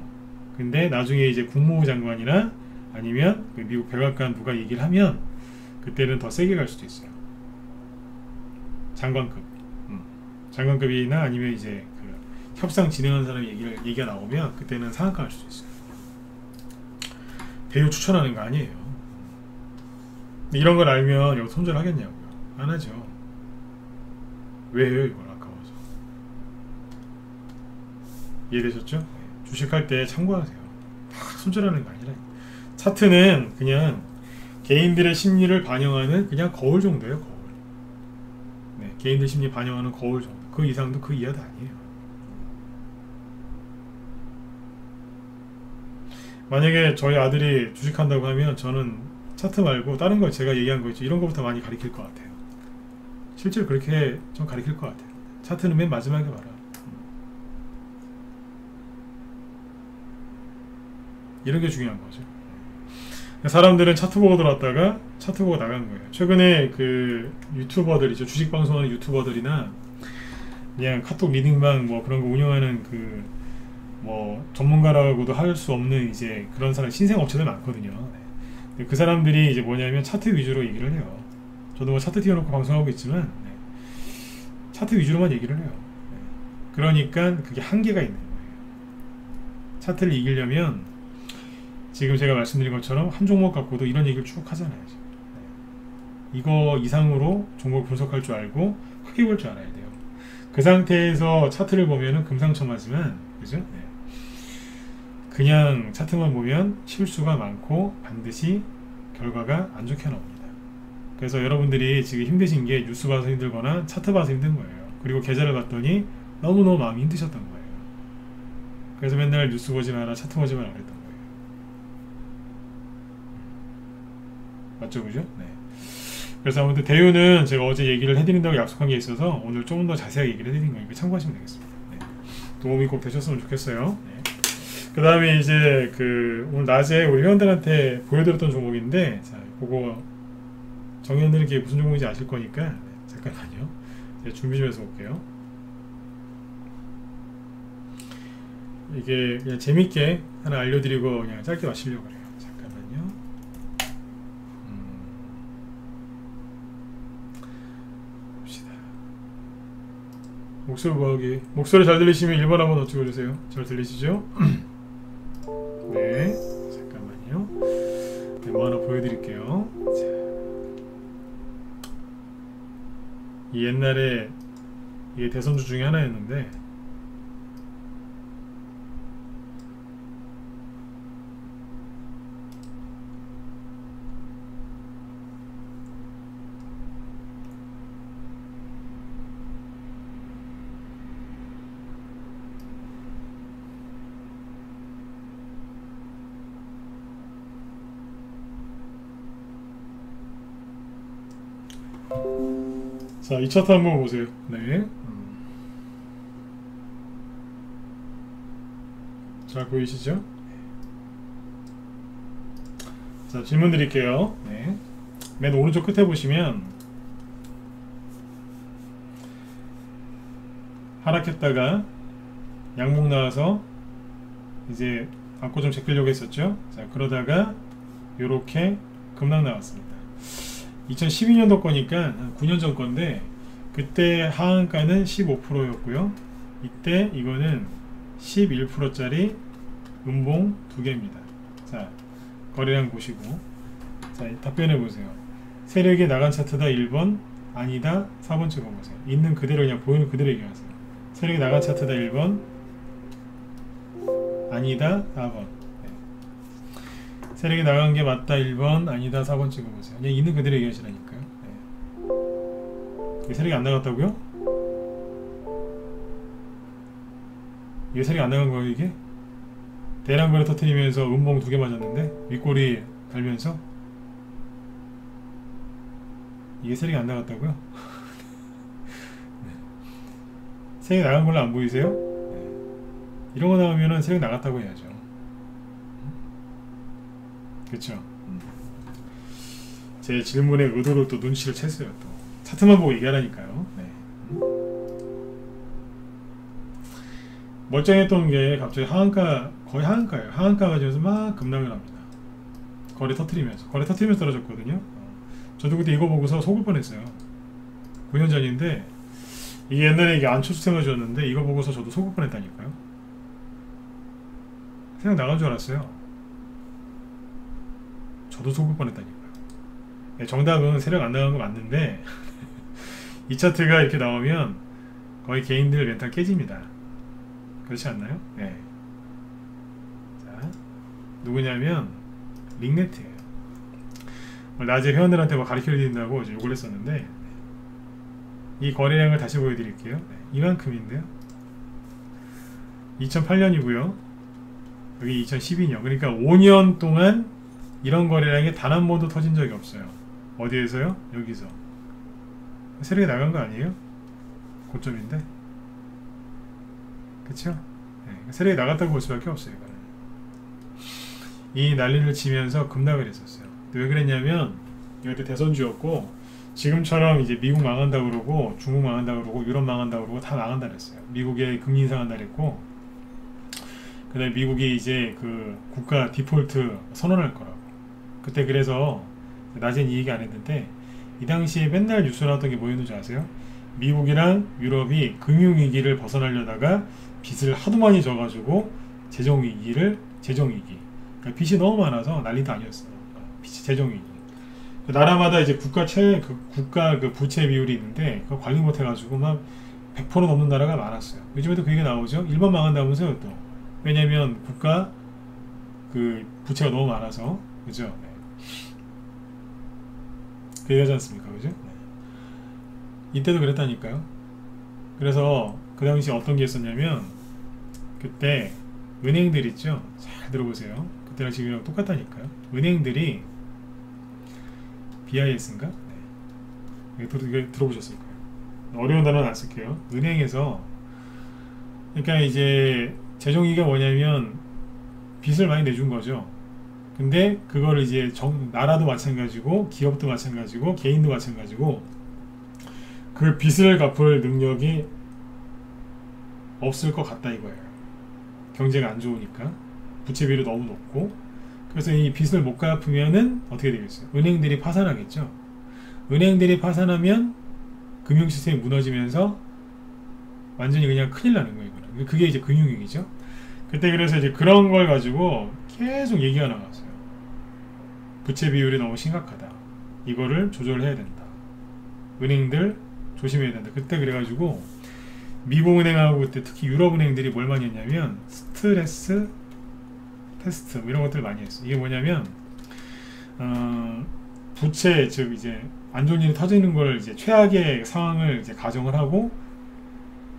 근데 나중에 이제 국무부 장관이나 아니면 그 미국 백악관 누가 얘기를 하면 그때는 더 세게 갈 수도 있어요. 장관급. 장관급이나 아니면 이제 그 협상 진행하는 사람이 얘기가 나오면 그때는 상한가 할 수도 있어요. 대우 추천하는 거 아니에요. 이런 걸 알면 여기 손절하겠냐고요. 안 하죠. 왜 해요? 이걸 아까워서. 이해되셨죠? 네. 주식할 때 참고하세요. 다 손절하는 거 아니라. 차트는 그냥 개인들의 심리를 반영하는 그냥 거울 정도예요. 거울. 네, 개인들 심리 반영하는 거울 정도. 그 이상도 그 이하도 아니에요. 만약에 저희 아들이 주식한다고 하면 저는 차트 말고 다른 거 제가 얘기한 거 있죠. 이런 거부터 많이 가르칠 것 같아요. 실제로 그렇게 좀 가르칠 것 같아요. 차트는 맨 마지막에 봐라. 이런 게 중요한 거죠. 사람들은 차트 보고 들어왔다가 차트 보고 나간 거예요. 최근에 그 유튜버들이죠. 주식 방송하는 유튜버들이나 그냥 카톡 리딩방 그런 거 운영하는 전문가라고도 할 수 없는 이제 그런 사람 신생 업체들 많거든요. 네. 그 사람들이 이제 뭐냐면 차트 위주로 얘기를 해요. 저도 차트 띄워놓고 방송하고 있지만 네. 차트 위주로만 얘기를 해요. 네. 그러니까 그게 한계가 있는 거예요. 차트를 이기려면 지금 제가 말씀드린 것처럼 한 종목 갖고도 이런 얘기를 쭉 하잖아요. 지금. 네. 이거 이상으로 종목 분석할 줄 알고 크게 볼 줄 알아야 돼요. 그 상태에서 차트를 보면은 금상첨화지만 그죠? 네. 그냥 차트만 보면 실수가 많고 반드시 결과가 안 좋게 나옵니다. 그래서 여러분들이 지금 힘드신 게 뉴스 봐서 힘들거나 차트 봐서 힘든 거예요. 그리고 계좌를 봤더니 너무너무 마음이 힘드셨던 거예요. 그래서 맨날 뉴스 보지 마라, 차트 보지 마라 그랬던 거예요. 맞죠? 그죠? 네. 그래서 아무튼 대우는 제가 어제 얘기를 해드린다고 약속한 게 있어서 오늘 조금 더 자세하게 얘기를 해드린 거니까 참고하시면 되겠습니다. 네. 도움이 꼭 되셨으면 좋겠어요. 네. 그 다음에 이제 오늘 낮에 우리 회원들한테 보여드렸던 종목인데 자, 그거 정의원들은 이게 무슨 종목인지 아실 거니까 네, 잠깐만요. 제가 준비 좀 해서 볼게요. 이게 그냥 재밌게 하나 알려드리고 그냥 짧게 마시려고 그래요. 잠깐만요. 봅시다. 목소리 잘 들리시면 1번 한번 더 찍어주세요. 잘 들리시죠? 네, 잠깐만요. 네, 뭐 하나 보여드릴게요. 자. 이 옛날에 이게 대선주 중에 하나였는데 자, 이 차트 한번 보세요. 네. 잘 보이시죠? 자, 질문 드릴게요. 네. 맨 오른쪽 끝에 보시면 하락했다가 양목 나와서 이제 안고 좀 제끼려고 했었죠. 자, 그러다가 요렇게 급락 나왔습니다. 2012년도 거니까 한 9년 전 건데, 그때 하한가는 15%였고요 이때 이거는 11%짜리 음봉 2개입니다. 자, 거래량 보시고, 자, 답변해 보세요. 세력이 나간 차트다 1번, 아니다 4번 찍어보세요. 있는 그대로 그냥 보이는 그대로 얘기하세요. 세력이 나간 차트다 1번, 아니다 4번. 네. 세력이 나간 게 맞다 1번, 아니다 4번 찍어보세요. 그냥 있는 그대로 얘기하시라니까요. 네. 세력이 안 나갔다고요? 이게 세력이 안 나간 거예요 이게? 대량거래 터트리면서 음봉 2개 맞았는데 윗꼬리 달면서 이게 세력이 안 나갔다고요? 네. 세력이 나간 걸로 안 보이세요? 네. 이런 거 나오면은 세력이 나갔다고 해야죠. 그쵸? 제 질문의 의도를 또 눈치를 챘어요. 또 차트만 보고 얘기하라니까요. 네. 멀쩡했던 게 갑자기 하한가, 거의 하한가예요. 하한가가 지면서 막 급락을 합니다. 거래 터트리면서 떨어졌거든요. 저도 그때 이거 보고서 속을 뻔했어요. 9년 전인데, 이게 옛날에 이게 안초수생활이었는데 이거 보고서 저도 속을 뻔했다니까요. 그냥 나간 줄 알았어요. 저도 속을 뻔했다니까요. 네, 정답은 세력 안 나간 거 맞는데 이 차트가 이렇게 나오면 거의 개인들 멘탈 깨집니다. 그렇지 않나요? 네. 자, 누구냐면 링네트예요. 낮에 회원들한테 뭐 가르쳐 드린다고 욕을 했었는데, 이 거래량을 다시 보여드릴게요. 네, 이만큼인데요. 2008년이고요. 여기 2012년. 그러니까 5년 동안 이런 거래량이 단 한 번도 터진 적이 없어요. 어디에서요? 여기서. 세력이 나간 거 아니에요? 고점인데. 그쵸? 네, 세력이 나갔다고 볼 수밖에 없어요. 이거는. 이 난리를 치면서 급락을 했었어요. 왜 그랬냐면 이것도 대선주였고, 지금처럼 이제 미국 망한다 그러고 중국 망한다 그러고 유럽 망한다 그러고 다 망한다 그랬어요. 미국의 금리 인상한다 그랬고, 그 다음에 미국이 이제 그 국가 디폴트 선언할 거라고. 그때 그래서 낮엔 이 얘기 안 했는데, 이 당시에 맨날 뉴스 나왔던 게 뭐였는지 아세요? 미국이랑 유럽이 금융위기를 벗어나려다가 빚을 하도 많이 져가지고 재정위기, 그러니까 빚이 너무 많아서 난리도 아니었어요. 빚이 재정위기. 그 나라마다 이제 국가 그 부채 비율이 있는데 그거 관리 못해가지고 막 100% 넘는 나라가 많았어요. 요즘에도 그 얘기 나오죠. 일본 망한다면서요 또. 왜냐면 국가 그 부채가 너무 많아서. 그죠? 네. 그 얘기하지 않습니까? 그죠? 네. 이때도 그랬다니까요. 그래서 그 당시 어떤 게 있었냐면, 그때 은행들 있죠? 잘 들어보세요. 그때랑 지금이랑 똑같다니까요. 은행들이 BIS인가? 네. 이게 들어보셨을 거예요. 어려운 단어는 안 쓸게요. 은행에서, 그러니까 이제 재정위기가 뭐냐면 빚을 많이 내준 거죠. 근데 그거를 이제 나라도 마찬가지고 기업도 마찬가지고 개인도 마찬가지고 그 빚을 갚을 능력이 없을 것 같다 이거예요. 경제가 안 좋으니까 부채 비율이 너무 높고. 그래서 이 빚을 못 갚으면은 어떻게 되겠어요? 은행들이 파산하겠죠. 은행들이 파산하면 금융시스템이 무너지면서 완전히 그냥 큰일 나는 거예요. 이거는. 그게 이제 금융위기죠. 그때 그래서 이제 그런 걸 가지고 계속 얘기가 나왔어요. 부채 비율이 너무 심각하다. 이거를 조절해야 된다. 은행들 조심해야 된다. 그때 그래가지고 미국은행하고 그때 특히 유럽은행들이 뭘 많이 했냐면 스트레스 테스트 뭐 이런 것들을 많이 했어요. 이게 뭐냐면 부채, 즉 이제 안 좋은 일이 터지는 걸 이제 최악의 상황을 이제 가정을 하고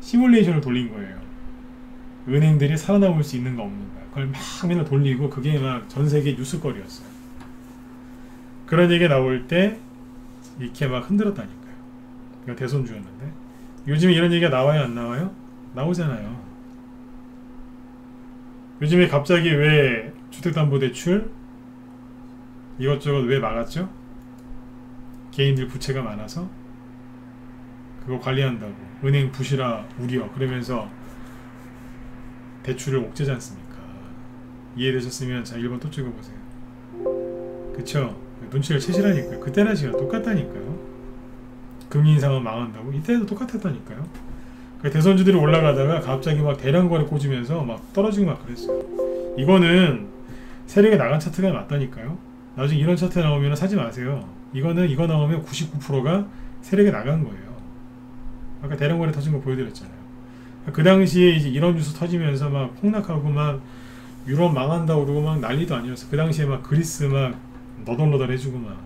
시뮬레이션을 돌린 거예요. 은행들이 살아남을 수 있는가 없는가. 그걸 막 맨날 돌리고 그게 막 전 세계 뉴스거리였어요. 그런 얘기 나올 때 이렇게 막 흔들었다니까요. 이거 대손주였는데 요즘에 이런 얘기가 나와요 안 나와요? 나오잖아요. 요즘에 갑자기 왜 주택담보대출 이것저것 왜 막았죠? 개인들 부채가 많아서 그거 관리한다고 은행 부실화 우려 그러면서 대출을 옥죄지 않습니까? 이해되셨으면 자 1번 또 찍어보세요. 그쵸? 눈치를 채시라니까요. 그때나 지금 똑같다니까요. 금리 인상은 망한다고? 이때도 똑같았다니까요. 대선주들이 올라가다가 갑자기 막 대량거래 꽂으면서 막 떨어지고 막 그랬어요. 이거는 세력에 나간 차트가 맞다니까요. 나중에 이런 차트 나오면 사지 마세요. 이거는 이거 나오면 99%가 세력에 나간 거예요. 아까 대량거래 터진 거 보여드렸잖아요. 그 당시에 이제 이런 뉴스 터지면서 막 폭락하고 막 유럽 망한다고 그러고 막 난리도 아니었어. 그 당시에 막 그리스 막 너덜너덜 해주고 막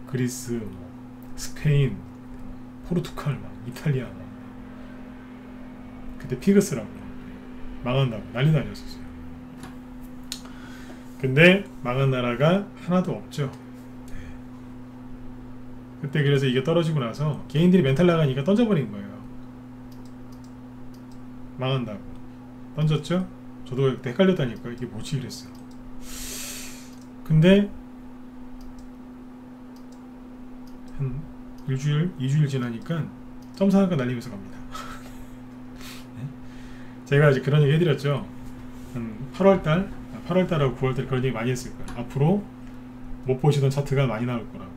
그리스, 뭐 스페인, 포르투갈, 막 이탈리아 막 그때 피그스라고 망한다고 난리도 아니었었어요. 근데 망한 나라가 하나도 없죠. 그때 그래서 이게 떨어지고 나서 개인들이 멘탈 나가니까 던져버린 거예요. 망한다고 던졌죠? 저도 그때 헷갈렸다니까 이게 뭐지 그랬어요. 근데 한 일주일, 2주일 지나니까 점사가 날리면서 갑니다. 네? 제가 이제 그런 얘기 해드렸죠. 한 8월달하고 9월달 그런 얘기 많이 했을 거예요. 앞으로 못 보시던 차트가 많이 나올 거라고.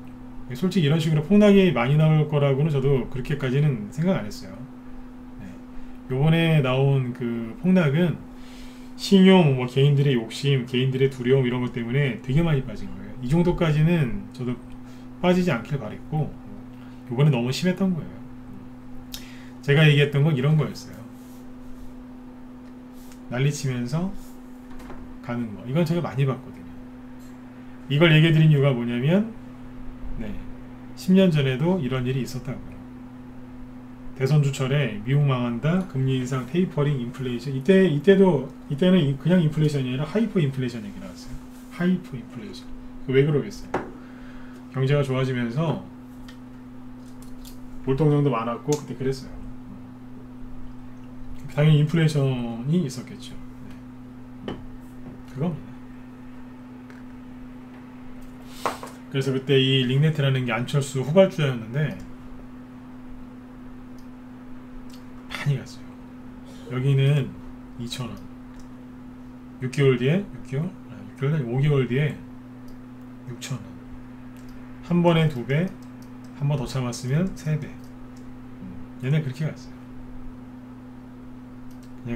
솔직히 이런 식으로 폭락이 많이 나올 거라고는 저도 그렇게까지는 생각 안 했어요. 네. 요번에 나온 그 폭락은 신용, 뭐 개인들의 욕심, 개인들의 두려움 이런 것 때문에 되게 많이 빠진 거예요. 이 정도까지는 저도 빠지지 않길 바랬고 요번에 너무 심했던 거예요. 제가 얘기했던 건 이런 거였어요. 난리치면서 가는 거. 이건 제가 많이 봤거든요. 이걸 얘기해 드린 이유가 뭐냐면 10년 전에도 이런 일이 있었다고요. 대선 주철에 미국 망한다, 금리 인상, 테이퍼링, 인플레이션. 이때는 그냥 인플레이션이 아니라 하이퍼 인플레이션 얘기 나왔어요. 하이퍼 인플레이션. 왜 그러겠어요? 경제가 좋아지면서 볼동정도 많았고 그때 그랬어요. 당연히 인플레이션이 있었겠죠. 그겁니다. 그래서 그때 이 링네트라는 게 안철수 후발주자였는데 많이 갔어요. 여기는 2,000원. 6개월 뒤에 5개월 뒤에 6,000원. 한 번에 2배, 한 번 더 참았으면 3배. 얘네 그렇게 갔어요.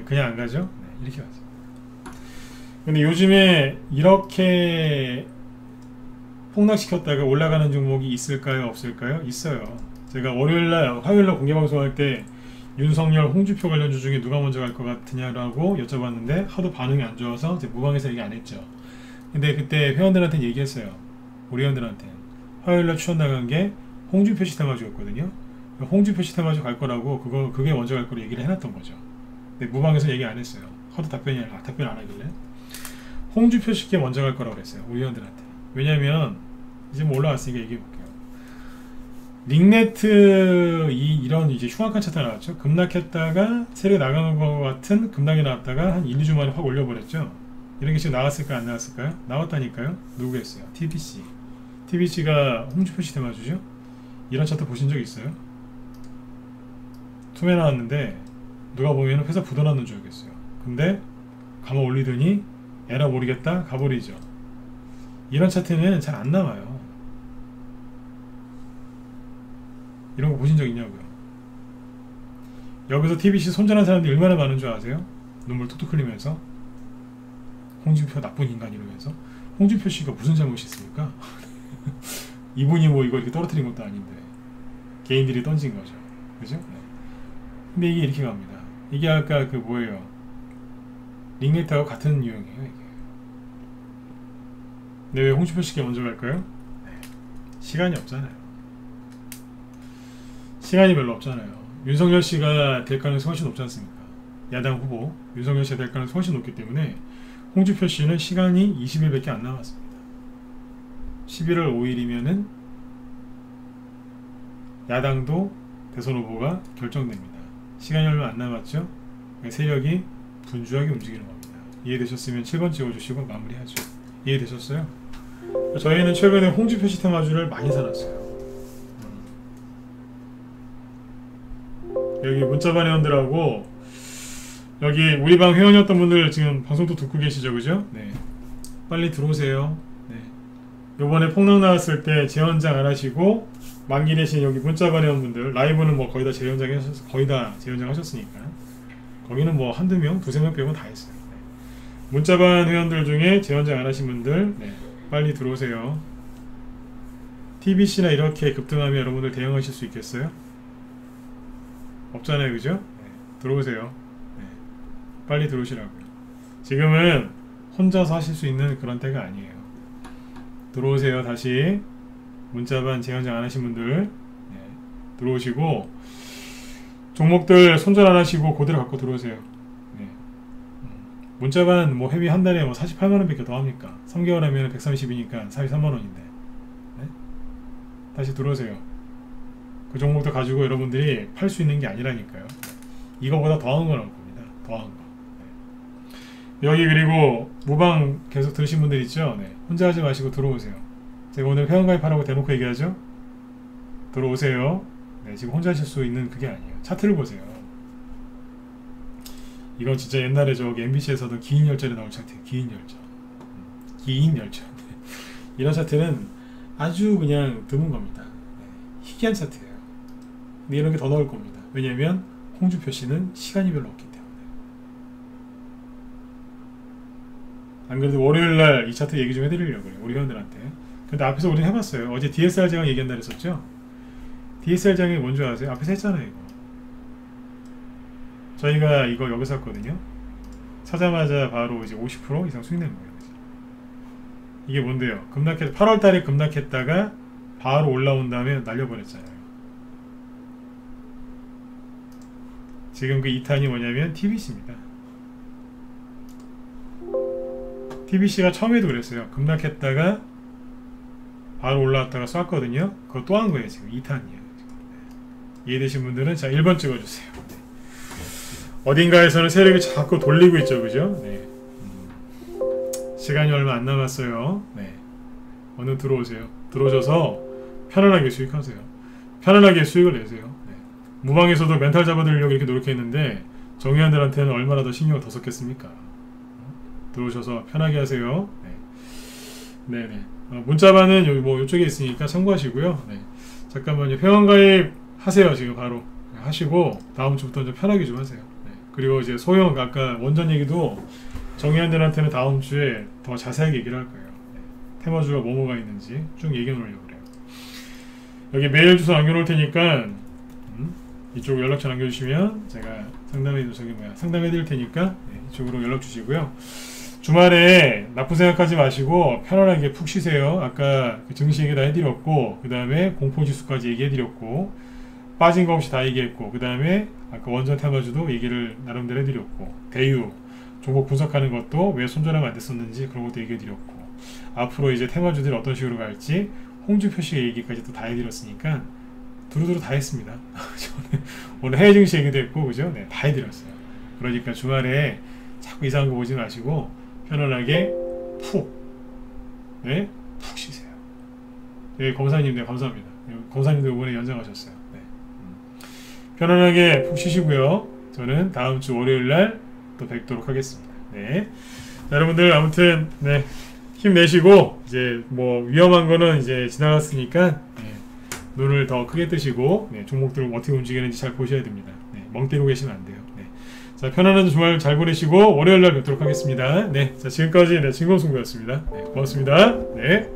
그냥 안 가죠? 네, 이렇게 갔어요. 근데 요즘에 이렇게 폭락시켰다가 올라가는 종목이 있을까요? 없을까요? 있어요. 제가 월요일날, 화요일날 공개방송할 때 윤석열, 홍준표 관련주 중에 누가 먼저 갈 것 같으냐라고 여쭤봤는데 하도 반응이 안 좋아서 이제 무방해서 얘기 안 했죠. 근데 그때 회원들한테 얘기했어요. 우리 회원들한테. 화요일날 추천 나간 게 홍준표 시스템아주였거든요. 홍준표 시스템아주 갈 거라고 그게 먼저 갈 거라고 얘기를 해놨던 거죠. 근데 무방해서 얘기 안 했어요. 하도 답변 안 하길래. 홍준표 씨께 먼저 갈 거라고 그랬어요. 우리 회원들한테. 왜냐면 이제 뭐 올라왔으니까 얘기해 볼게요. 링네트 이런 이제 흉악한 차트가 나왔죠. 급락했다가 세력 나가는 것 같은 급락이 나왔다가 한 1, 2주 만에 확 올려버렸죠. 이런 게 지금 나왔을까요? 안 나왔을까요? 나왔다니까요. 누구겠어요? TBC. TBC가 홍준표 씨 대마주죠. 이런 차트 보신 적 있어요? 투매 나왔는데 누가 보면 회사 부도났는 줄 알겠어요. 근데 감아 올리더니 에라 모르겠다 가버리죠. 이런 차트는 잘 안 나와요. 이런 거 보신 적 있냐고요. 여기서 TBC 손절한 사람들이 얼마나 많은 줄 아세요? 눈물 툭툭 흘리면서 홍준표 나쁜 인간 이러면서. 홍준표 씨가 무슨 잘못이 있습니까? 이분이 뭐 이거 이렇게 떨어뜨린 것도 아닌데 개인들이 던진 거죠. 그죠? 네. 근데 이게 이렇게 갑니다. 이게 아까 그 뭐예요? 링네트하고 같은 유형이에요. 이게. 근데 왜 홍준표 씨께 먼저 갈까요? 네. 시간이 없잖아요. 시간이 별로 없잖아요. 윤석열 씨가 될 가능성이 훨씬 높지 않습니까? 야당 후보 윤석열 씨가 될 가능성이 훨씬 높기 때문에 홍준표 씨는 시간이 20일밖에 안 남았습니다. 11월 5일이면은 야당도 대선 후보가 결정됩니다. 시간이 얼마 안 남았죠? 세력이 분주하게 움직이는 겁니다. 이해되셨으면 7번 찍어주시고 마무리하죠. 이해되셨어요? 저희는 최근에 홍주 표시 테마주를 많이 사놨어요. 여기 문자반 회원들하고 여기 우리 방 회원이었던 분들 지금 방송도 듣고 계시죠, 그죠? 네. 빨리 들어오세요. 네. 요번에 폭락 나왔을 때 재연장 안 하시고 만기 내신 여기 문자반 회원분들 라이브는 뭐 거의 다 재연장 하셨으니까 거기는 뭐 한두 명, 두세 명 빼고 다 했어요. 네. 문자반 회원들 중에 재연장 안 하신 분들 네. 빨리 들어오세요. TBC나 이렇게 급등하면 여러분들 대응하실 수 있겠어요? 없잖아요, 그죠? 네. 들어오세요. 네. 빨리 들어오시라고요. 지금은 혼자서 하실 수 있는 그런 때가 아니에요. 들어오세요. 다시 문자반 재연장 안 하신 분들 네. 들어오시고 종목들 손절 안 하시고 그대로 갖고 들어오세요. 네. 문자반 뭐 회비 한 달에 뭐 48만원 밖에 더 합니까? 3개월 하면 130이니까 43만원인데 네? 다시 들어오세요. 그 종목도 가지고 여러분들이 팔 수 있는 게 아니라니까요. 이거보다 더한 거 나올 겁니다. 더한 거. 네. 여기 그리고 무방 계속 들으신 분들 있죠? 네. 혼자 하지 마시고 들어오세요. 제가 오늘 회원가입하라고 대놓고 얘기하죠? 들어오세요. 네, 지금 혼자 하실 수 있는 그게 아니에요. 차트를 보세요. 이건 진짜 옛날에 저기 MBC에서도 기인 열전에 나올 차트예요. 기인 열전. 기인 열전. 이런 차트는 아주 그냥 드문 겁니다. 네, 희귀한 차트예요. 근데 이런 게 더 나올 겁니다. 왜냐면 홍주 표시는 시간이 별로 없기 때문에. 안 그래도 월요일날 이 차트 얘기 좀 해드리려고 해요. 우리 회원들한테. 근데 앞에서 우리는 해봤어요. 어제 DSR 장을 얘기한다 그랬었죠? DSR 장이 뭔지 아세요? 앞에서 했잖아요, 이거. 저희가 이거 여기서 샀거든요. 사자마자 바로 이제 50% 이상 수익 낸 거예요. 이게 뭔데요? 8월 달에 급락했다가 바로 올라온 다음에 날려버렸잖아요. 지금 그 2탄이 뭐냐면 TBC입니다. TBC가 처음에도 그랬어요. 급락했다가 바로 올라왔다가 쐈거든요. 그거 또 한 거예요. 지금 2탄이에요. 이해되신 분들은 자 1번 찍어주세요. 네. 어딘가에서는 세력이 자꾸 돌리고 있죠, 그죠? 네. 시간이 얼마 안 남았어요. 네. 오늘 들어오세요. 들어오셔서 편안하게 수익하세요. 편안하게 수익을 내세요. 네. 무방에서도 멘탈 잡아드리려고 이렇게 노력했는데 정의원들한테는 얼마나 더 신경을 더 썼겠습니까? 들어오셔서 편하게 하세요. 네. 네네. 문자반은 여기 뭐 이쪽에 있으니까 참고하시고요. 네. 잠깐만요. 회원가입 하세요. 지금 바로 하시고 다음 주부터 좀 편하게 좀 하세요. 네. 그리고 이제 소형 아까 원전 얘기도 정의원들한테는 다음 주에 더 자세하게 얘기를 할 거예요. 네. 테마주가 뭐가 있는지 쭉 얘기해 놓으려고 그래요. 여기 메일 주소 남겨놓을 테니까 이쪽으로 연락처 남겨주시면 제가 상담해 드릴 테니까 네, 이쪽으로 연락 주시고요. 주말에 나쁜 생각하지 마시고 편안하게 푹 쉬세요. 아까 그 증시 얘기 다 해드렸고 그 다음에 공포지수까지 얘기해드렸고 빠진 거 없이 다 얘기했고 그 다음에 아까 원전 테마주도 얘기를 나름대로 해드렸고 대유 종목 분석하는 것도 왜 손절하면 안 됐었는지 그런 것도 얘기해드렸고 앞으로 이제 테마주들이 어떤 식으로 갈지 홍주 표시 얘기까지 또 다 해드렸으니까 두루두루 다 했습니다. 오늘 해외 증시 얘기도 했고 그죠? 네, 다 해드렸어요. 그러니까 주말에 자꾸 이상한 거 보지 마시고 편안하게 푹 쉬세요. 네, 검사님, 네, 감사합니다. 검사님도 이번에 연장하셨어요. 네. 편안하게 푹 쉬시고요. 저는 다음 주 월요일날 또 뵙도록 하겠습니다. 네. 자, 여러분들 아무튼 네, 힘내시고 이제 뭐 위험한 거는 이제 지나갔으니까 네, 눈을 더 크게 뜨시고 네, 종목들 어떻게 움직이는지 잘 보셔야 됩니다. 네, 멍 때리고 계시면 안 돼요. 네. 자, 편안한 주말 잘 보내시고 월요일날 뵙도록 하겠습니다. 네, 자 지금까지 네, 진검승부였습니다. 네, 고맙습니다. 네.